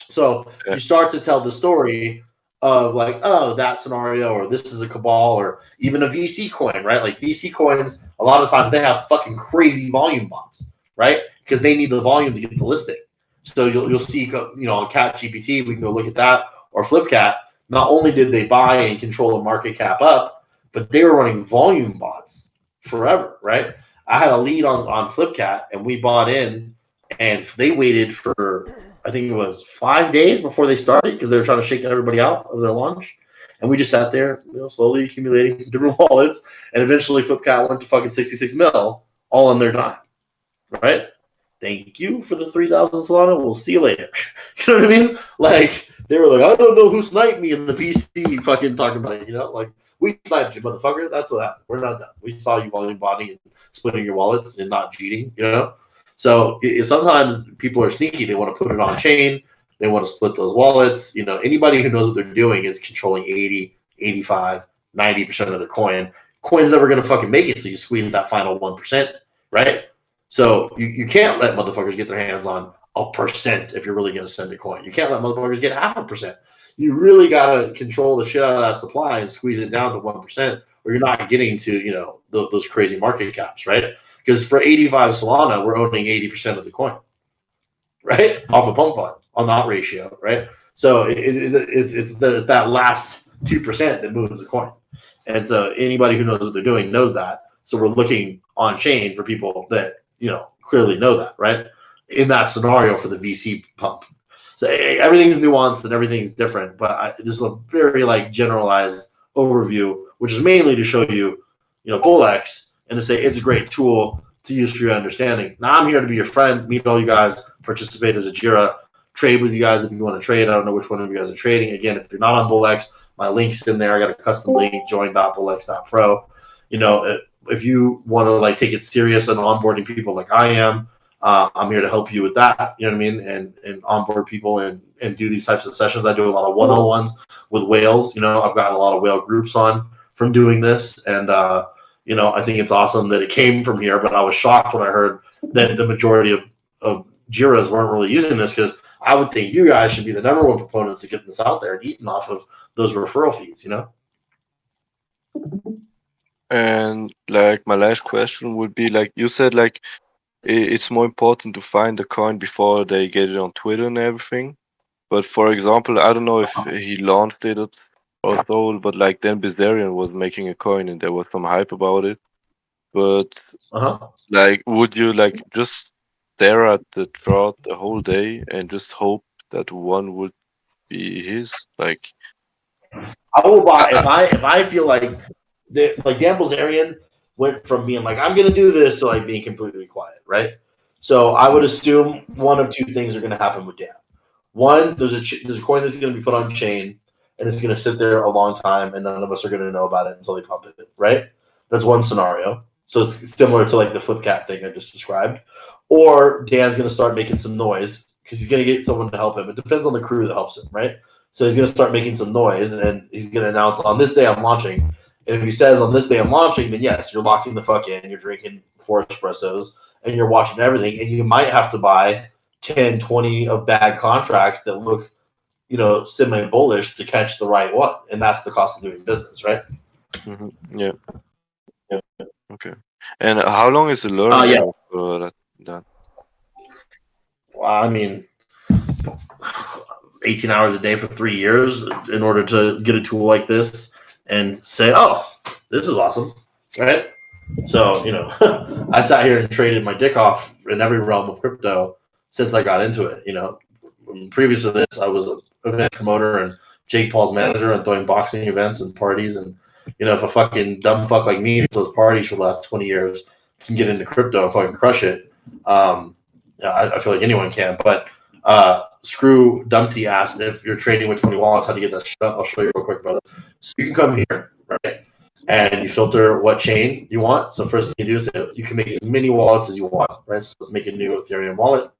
S2: So you start to tell the story of like, oh, that scenario, or this is a cabal, or even a VC coin, right? Like VC coins, a lot of times they have fucking crazy volume bots, right? Because they need the volume to get the listing. So you'll see, on Cat GPT, we can go look at that, or Flipcat. Not only did they buy and control the market cap up, but they were running volume bots forever, right? I had a lead on Flipcat, and we bought in, and they waited for, I think it was 5 days before they started because they were trying to shake everybody out of their launch. And we just sat there, slowly accumulating different wallets. And eventually Flipcat went to fucking 66 mil all on their dime, right? Thank you for the 3,000 Solana. We'll see you later. You know what I mean? Like, they were like, I don't know who sniped me in the VC fucking talking about it, Like, we sniped you, motherfucker. That's what happened. We're not done. We saw you volume botting and splitting your wallets and not cheating, So sometimes people are sneaky. They want to put it on chain. They want to split those wallets. Anybody who knows what they're doing is controlling 80, 85, 90% of their coin. Coin's never going to fucking make it, so you squeeze that final 1%, right? So you can't let motherfuckers get their hands on 1% if you're really going to send a coin. You can't let motherfuckers get 0.5%. You really got to control the shit out of that supply and squeeze it down to 1%, or you're not getting to, those crazy market caps, right? Because for 85 Solana, we're owning 80% of the coin, right? Off a pump fund on that ratio, right? So it's that last 2% that moves the coin. And so anybody who knows what they're doing knows that. So we're looking on chain for people that, clearly know that, right? In that scenario for the VC pump. So everything's nuanced and everything's different, but this is a very generalized overview, which is mainly to show you, BullX, and to say it's a great tool to use for your understanding. Now I'm here to be your friend, meet all you guys, participate as a JIRA, trade with you guys if you want to trade. I don't know which one of you guys are trading. Again, if you're not on BullX, my link's in there. I got a custom link, join.bullx.pro. If you want to take it serious and onboarding people like I am, I'm here to help you with that. You know what I mean? And onboard people and do these types of sessions. I do a lot of one-on-ones with whales. I've gotten a lot of whale groups on from doing this. And, I think it's awesome that it came from here, but I was shocked when I heard that the majority of JIRAs weren't really using this, because I would think you guys should be the number one proponents of getting this out there and eating off of those referral fees,
S3: And my last question would be, you said it's more important to find the coin before they get it on Twitter and everything. But for example, I don't know if he launched it or so, but like then Bizarian was making a coin and there was some hype about it. But like, would you like just stare at the chart the whole day and just hope that one would be his? Like,
S2: I will buy
S1: I,
S2: if I feel like Dan Bilzerian went from being like I'm gonna do this to like being completely quiet, right? So I would assume one of two things are gonna happen with Dan. One, there's a coin that's gonna be put on chain and it's gonna sit there a long time and none of us are gonna know about it until they pump it, right? That's one scenario. So it's similar to like the flip cat thing I just described. Or Dan's gonna start making some noise because he's gonna get someone to help him. It depends on the crew that helps him, right? So he's going to start making some noise, and he's going to announce on this day I'm launching. And if he says on this day I'm launching, then yes, you're locking the fuck in. You're drinking 4 espressos, and you're watching everything. And you might have to buy 10, 20 of bad contracts that look, semi-bullish to catch the right one. And that's the cost of doing business, right?
S3: yeah. Okay. And how long is the learning curve for that?
S2: Well, I mean, 18 hours a day for 3 years in order to get a tool like this and say, oh, this is awesome, right? So, I sat here and traded my dick off in every realm of crypto since I got into it. Previous to this, I was an event promoter and Jake Paul's manager and throwing boxing events and parties. And, if a fucking dumb fuck like me throws parties for the last 20 years can get into crypto and fucking crush it, I feel like anyone can. But Screw Dumpty asked if you're trading with 20 wallets, how to get that shit up. I'll show you real quick, brother. So you can come here, right? And you filter what chain you want. So first thing you do is you can make as many wallets as you want, right? So let's make a new Ethereum wallet.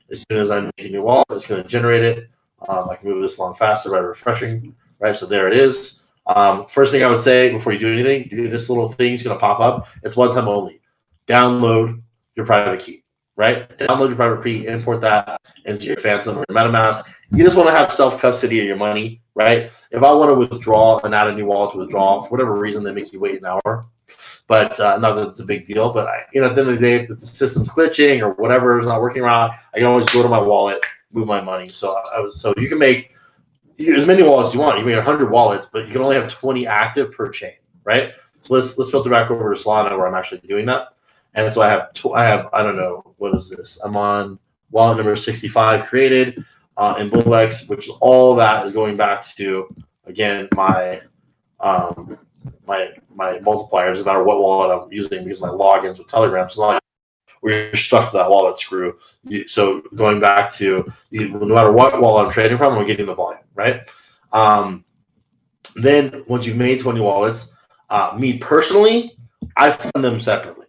S2: As soon as I make a new wallet, it's going to generate it. I can move this along faster by refreshing, right? So there it is. First thing I would say before you do anything, this little thing is going to pop up. It's one time only. Download your private key, right? Download your private key, import that into your Phantom or your MetaMask. You just want to have self-custody of your money, right? If I want to withdraw and add a new wallet to withdraw, for whatever reason, they make you wait an hour. But not that it's a big deal. But at the end of the day, if the system's glitching or whatever is not working right, I can always go to my wallet, move my money. So you can make as many wallets as you want. You can make 100 wallets, but you can only have 20 active per chain, right? So let's filter back over to Solana where I'm actually doing that. And so I have I don't know, what is this? I'm on wallet number 65 created in BullX, which all that is going back to, again, my multiplier. It doesn't matter what wallet I'm using because my logins with Telegram. So like we're stuck to that wallet screw. So going back to no matter what wallet I'm trading from, I'm getting the volume, right? Then once you've made 20 wallets, me personally, I fund them separately.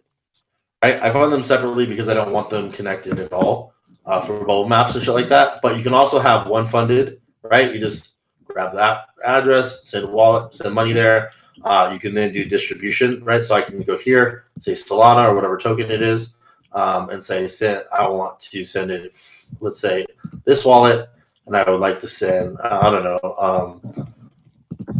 S2: I fund them separately because I don't want them connected at all for bubble maps and shit like that. But you can also have one funded, right? You just grab that address, send wallet, send money there. You can then do distribution, right? So I can go here, say Solana or whatever token it is, and say I want to send it, let's say this wallet, and I would like to send, I don't know,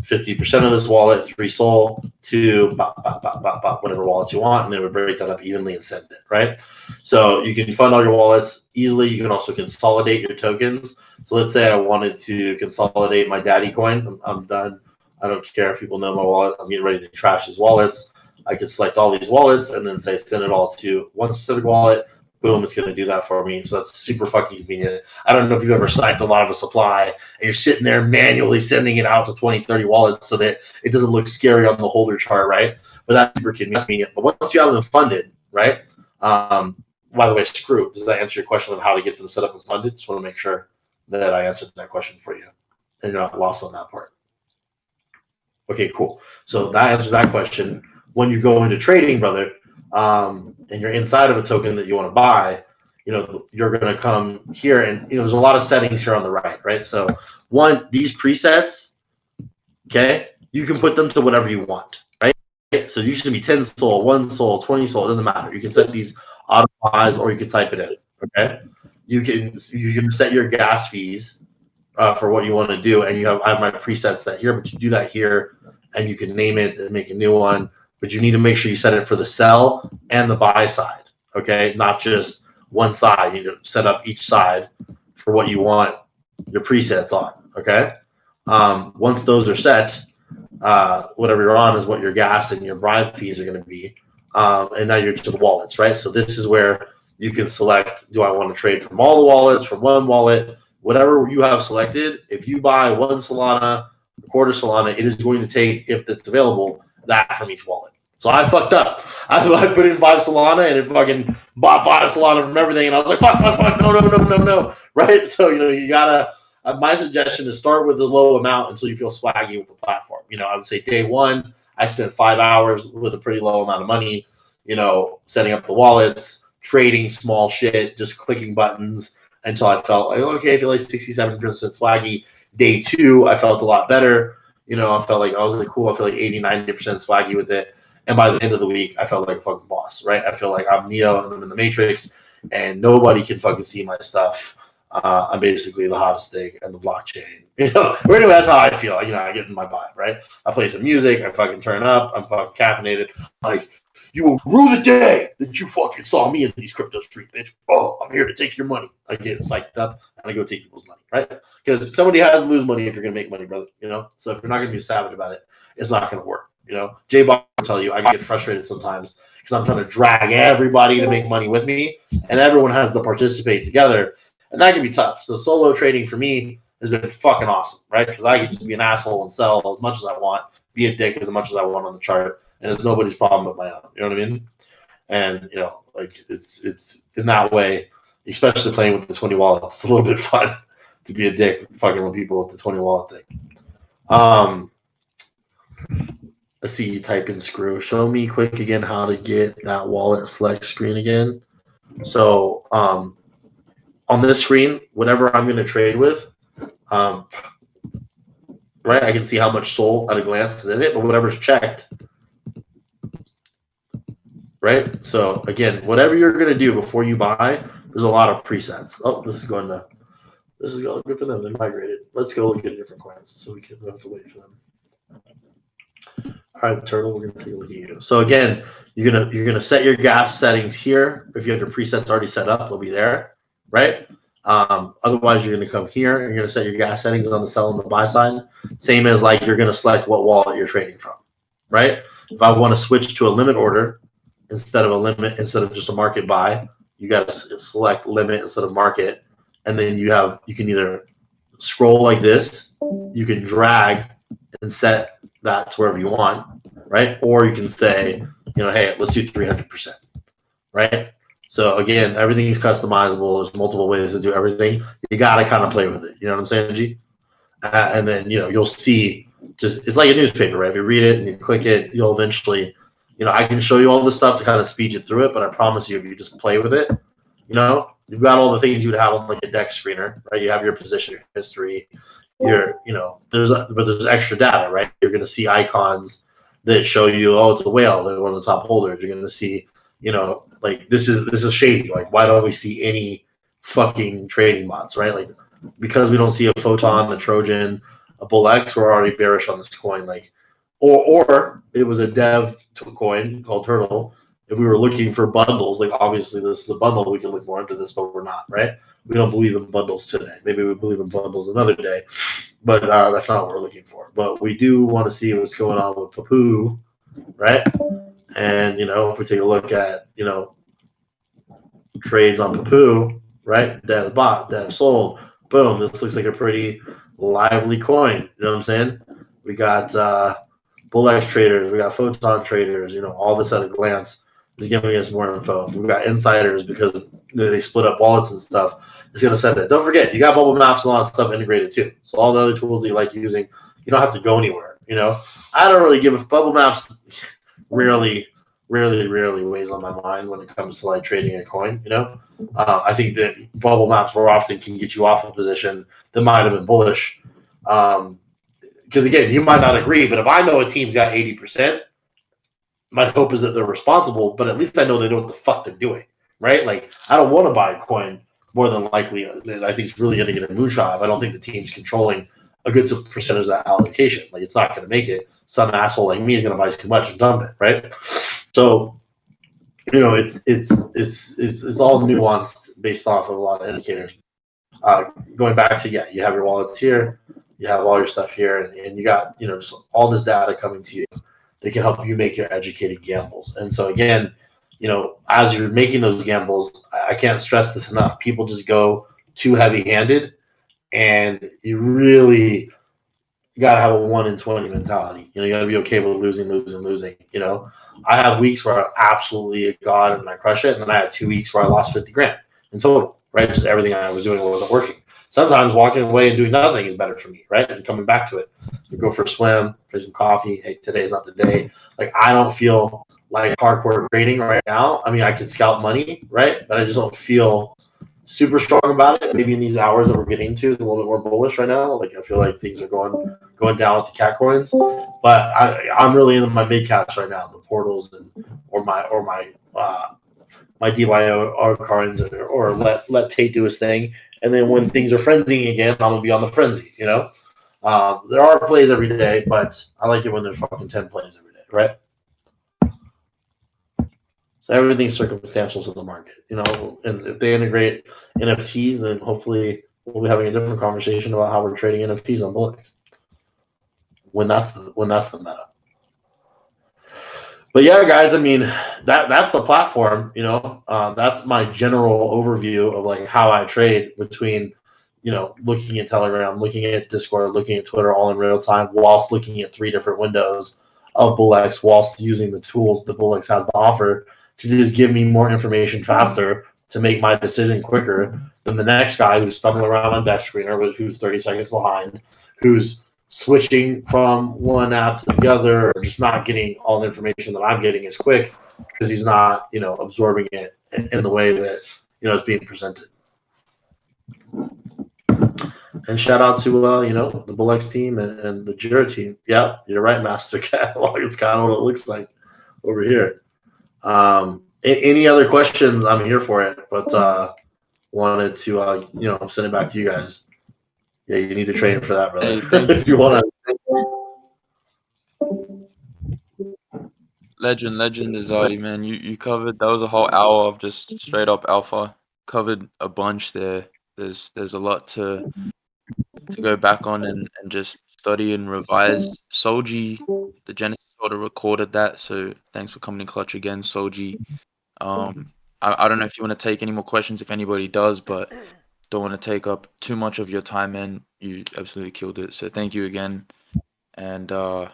S2: 50% of this wallet, 3 Sol, to whatever wallet you want, and they would break that up evenly and send it, right? So you can fund all your wallets easily. You can also consolidate your tokens. So let's say I wanted to consolidate my daddy coin. I'm done. I don't care if people know my wallet. I'm getting ready to trash his wallets. I could select all these wallets and then say send it all to one specific wallet. Boom, it's going to do that for me. So that's super fucking convenient. I don't know if you've ever signed a lot of a supply and you're sitting there manually sending it out to 20, 30 wallets so that it doesn't look scary on the holder chart, right? But that's super convenient. But once you have them funded, right? By the way, Screw, does that answer your question on how to get them set up and funded? Just want to make sure that I answered that question for you and you're not lost on that part. Okay, cool. So that answers that question. When you go into trading, brother, and you're inside of a token that you want to buy, you're going to come here and, there's a lot of settings here on the right? So one, these presets, okay, you can put them to whatever you want, right? So you should be 10 Sol, 1 Sol, 20 Sol, it doesn't matter. You can set these auto-buys or you can type it in, okay? You can set your gas fees for what you want to do, and I have my presets set here, but you do that here, and you can name it and make a new one. But you need to make sure you set it for the sell and the buy side, okay? Not just one side. You need to set up each side for what you want your presets on. Okay. Once those are set, whatever you're on is what your gas and your bribe fees are going to be. And now you're to the wallets, right? So this is where you can select, do I want to trade from all the wallets, from one wallet, whatever you have selected. If you buy 1 Solana, a quarter Solana, it is going to take, if it's available, that from each wallet. So I fucked up. I put in 5 Solana and it fucking bought 5 Solana from everything. And I was like, fuck, no. Right? So, you got to, my suggestion is start with a low amount until you feel swaggy with the platform. I would say day one, I spent 5 hours with a pretty low amount of money, setting up the wallets, trading small shit, just clicking buttons until I felt like, okay, I feel like 67% swaggy. Day 2, I felt a lot better. I felt like I was really cool. I feel like 80-90% swaggy with it. And by the end of the week, I felt like a fucking boss, right? I feel like I'm Neo and I'm in the Matrix and nobody can fucking see my stuff. I'm basically the hottest thing in the blockchain. Anyway, that's how I feel. I get in my vibe, right? I play some music, I fucking turn up, I'm fucking caffeinated. Like, you will rue the day that you fucking saw me in these crypto streets, bitch. Oh, I'm here to take your money. I get psyched up and I go take people's money, right? Because somebody has to lose money if you're gonna make money, brother. So if you're not gonna be savage about it, it's not gonna work. Jay Bob will tell you I get frustrated sometimes because I'm trying to drag everybody to make money with me, and everyone has to participate together. And that can be tough. So solo trading for me has been fucking awesome, right? Because I can just be an asshole and sell as much as I want, be a dick as much as I want on the chart, and it's nobody's problem but my own. You know what I mean? And like it's in that way, especially playing with the 20 wallet, it's a little bit fun to be a dick fucking with people with the 20 wallet thing. Let's see, you type in screw. Show me quick again how to get that wallet select screen again. So on this screen, whatever I'm going to trade with, right, I can see how much SOL at a glance is in it, but whatever's checked, right? So again, whatever you're going to do before you buy, there's a lot of presets. Oh, this is going good for them. They migrated. Let's go look at different coins so we don't have to wait for them. All right, Turtle, we're gonna take a look at you. So again, you're gonna set your gas settings here. If you have your presets already set up, they'll be there, right? Otherwise, you're gonna come here and you're gonna set your gas settings on the sell and the buy side. Same as like you're gonna select what wallet you're trading from, right? If I want to switch to a limit order instead of just a market buy, you got to select limit instead of market, and then you can either scroll like this, you can drag and set that to wherever you want, right? Or you can say, hey, let's do 300%, right? So again, everything is customizable. There's multiple ways to do everything. You got to kind of play with it. You know what I'm saying, G? And then, you'll see it's like a newspaper, right? If you read it and you click it, you'll eventually, I can show you all this stuff to kind of speed you through it, but I promise you, if you just play with it, you've got all the things you would have on like a deck screener, right? You have your position, your history, there's extra data, right? You're going to see icons that show you, oh, it's a whale, they're one of the top holders. You're going to see, like this is shady. Like, why don't we see any fucking trading bots, right? Like, because we don't see a Photon, a Trojan, a BullX, we're already bearish on this coin. Like, or it was a dev coin called Turtle. If we were looking for bundles, like obviously this is a bundle, we can look more into this, but we're not, right? We don't believe in bundles today. Maybe we believe in bundles another day, but that's not what we're looking for. But we do want to see what's going on with Papoo, right? And if we take a look at trades on Papoo, right? Dev bought, dev sold, boom. This looks like a pretty lively coin. You know what I'm saying? We got BullX traders, we got Photon traders. All this at a glance is giving us more info. We've got insiders because they split up wallets and stuff. It's going to send it. Don't forget, you got bubble maps and all that stuff integrated too. So all the other tools that you like using, you don't have to go anywhere. I don't really give a bubble maps. Rarely weighs on my mind when it comes to like trading a coin. I think that bubble maps more often can get you off a position that might have been bullish. Because again, you might not agree, but if I know a team's got 80%, my hope is that they're responsible, but at least I know they know what the fuck they're doing, right? Like, I don't want to buy a coin more than likely. I think it's really going to get a moonshot if I don't think the team's controlling a good percentage of that allocation. Like, it's not going to make it. Some asshole like me is going to buy too much and dump it, right? So, it's all nuanced based off of a lot of indicators. going back to, you have your wallets here, you have all your stuff here, and you got, just all this data coming to you that can help you make your educated gambles. And so again, as you're making those gambles, I can't stress this enough. People just go too heavy-handed, and you really got to have a 1 in 20 mentality. You got to be okay with losing. I have weeks where I'm absolutely a god and I crush it, and then I had 2 weeks where I lost 50 grand in total, right? Just everything I was doing wasn't working. Sometimes walking away and doing nothing is better for me, right? And coming back to it. You go for a swim, drink some coffee. Hey, today's not the day. Like, I don't feel like hardcore trading right now. I mean, I can scalp money, right? But I just don't feel super strong about it. Maybe in these hours that we're getting to is a little bit more bullish right now. Like, I feel like things are going down with the cat coins, but I'm really into my mid caps right now, the portals or my my DYO coins, or let Tate do his thing. And then when things are frenzying again, I'm gonna be on the frenzy. There are plays every day, but I like it when there's fucking 10 plays every day, right? So everything's circumstantial to the market, and if they integrate NFTs, then hopefully we'll be having a different conversation about how we're trading NFTs on BullX when that's the meta. But yeah, guys, I mean, that's the platform, that's my general overview of like how I trade between, looking at Telegram, looking at Discord, looking at Twitter, all in real time, whilst looking at 3 different windows of BullX, whilst using the tools that BullX has to offer to just give me more information faster, to make my decision quicker than the next guy who's stumbling around on Desk Screener, who's 30 seconds behind, who's switching from one app to the other, or just not getting all the information that I'm getting as quick because he's not, absorbing it in the way that, it's being presented. And shout out to, the BullX team and the Jira team. Yeah, you're right, Master Catalog. It's kind of what it looks like over here. Any other questions? I'm here for it, but wanted to, send it back to you guys. Yeah, you need to train for that, brother.
S1: Hey,
S2: if you want
S1: to. Legend Izadi, man. You covered, that was a whole hour of just straight up alpha. Covered a bunch there. There's a lot to go back on and just study and revise. Solji, the Genesis sort of recorded that, so thanks for coming in clutch again, Solji. I don't know if you want to take any more questions, if anybody does, but don't want to take up too much of your time, man. You absolutely killed it, so thank you again. And I'll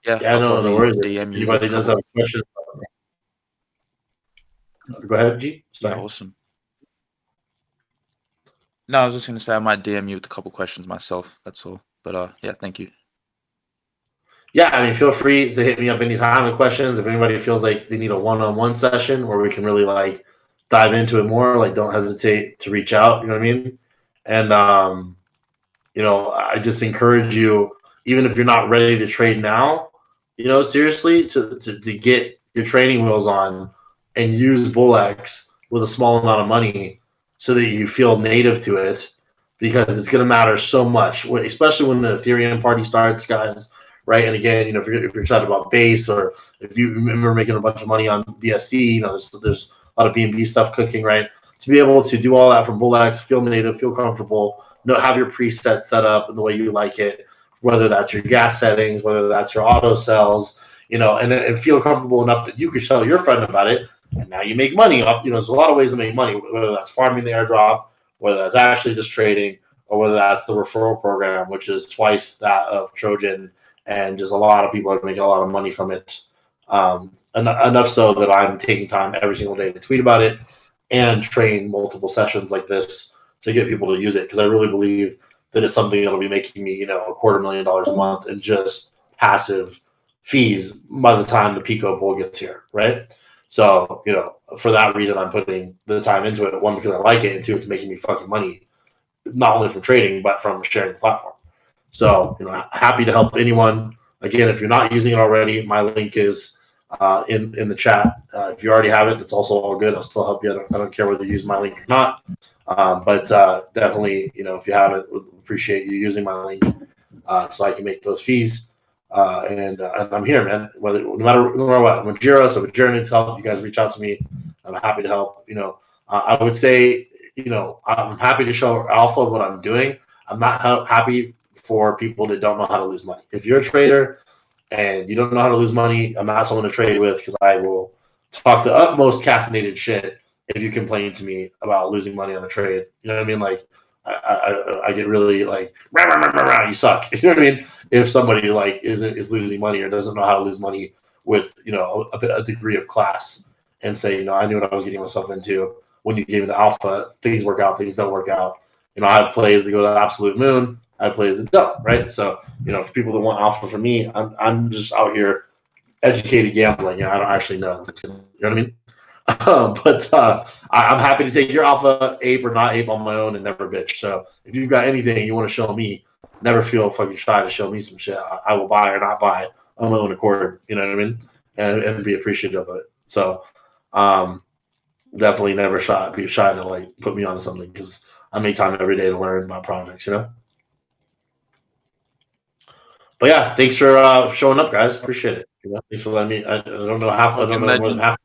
S2: no worries.
S1: DM you.
S2: Anybody does have a question? Go ahead, G.
S1: Sorry. Yeah, awesome. No, I was just gonna say I might DM you with a couple questions myself. That's all. But yeah, thank you.
S2: Yeah, I mean, feel free to hit me up anytime with questions. If anybody feels like they need a one-on-one session where we can really like dive into it more, like don't hesitate to reach out. You know what I mean? And I just encourage you, even if you're not ready to trade now, seriously, to get your training wheels on and use BullX with a small amount of money so that you feel native to it, because it's going to matter so much, especially when the Ethereum party starts, guys. Right. And again, if you're excited about base, or if you remember making a bunch of money on BSC, there's a lot of BNB stuff cooking, right? To be able to do all that from BullX, feel native, feel comfortable, have your preset set up in the way you like it, whether that's your gas settings, whether that's your auto sells, and feel comfortable enough that you can tell your friend about it. And now you make money off, there's a lot of ways to make money, whether that's farming the airdrop, whether that's actually just trading, or whether that's the referral program, which is twice that of Trojan. And just a lot of people are making a lot of money from it. Enough so that I'm taking time every single day to tweet about it and train multiple sessions like this to get people to use it, because I really believe that it's something that'll be making me, $250,000 a month in just passive fees by the time the Pico bull gets here, right? So, for that reason, I'm putting the time into it. One, because I like it, and two, it's making me fucking money, not only from trading, but from sharing the platform. So, happy to help anyone. Again, if you're not using it already, my link is in the chat. If you already have it, that's also all good. I'll still help you. I don't care whether you use my link or not. But definitely, if you have it, would appreciate you using my link so I can make those fees. And I'm here, man. No matter what, I'm a Jira, so if Jira needs help, you guys reach out to me. I'm happy to help. I would say I'm happy to show alpha of what I'm doing. I'm not happy for people that don't know how to lose money. If you're a trader and you don't know how to lose money, I'm not someone to trade with because I will talk the utmost caffeinated shit if you complain to me about losing money on a trade. You know what I mean? Like, I get really like, rah, rah, rah, rah, rah, you suck. You know what I mean? If somebody like is losing money or doesn't know how to lose money with a degree of class and say, I knew what I was getting myself into. When you gave me the alpha, things work out, things don't work out. I have plays that go to the absolute moon. I have plays that don't, right? So, for people that want alpha from me, I'm just out here educated gambling. I don't actually know. You know what I mean? But I'm happy to take your alpha, ape or not ape, on my own and never bitch. So if you've got anything you want to show me, never feel fucking shy to show me some shit. I will buy or not buy on my own accord. You know what I mean? And be appreciative of it. So definitely never be shy to like put me onto something because I make time every day to learn my projects. But yeah, thanks for showing up, guys. Appreciate it. Thanks for letting me. I don't know half. I don't know more than half.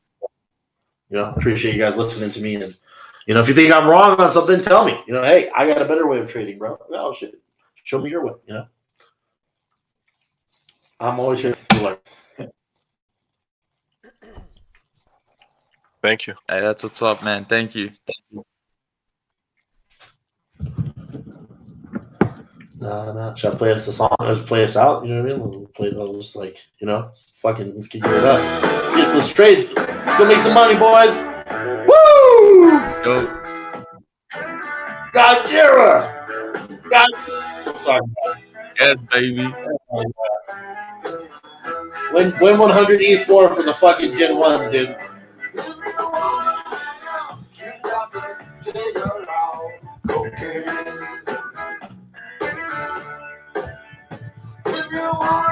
S2: Appreciate you guys listening to me. And if you think I'm wrong on something, tell me. Hey, I got a better way of trading, bro. Oh shit, show me your way. I'm always here to learn.
S3: Thank you.
S1: Hey, that's what's up, man. Thank you.
S2: Nah. Should I play us a song? Let's play us out. You know what I mean? I'll just like, fucking let's get it up. Let's trade. Let's go make some money, boys. Woo!
S1: Let's go.
S2: Gojira! Sorry.
S1: Yes, baby.
S2: Win 100 E4 for the fucking Gen 1s, dude. If you want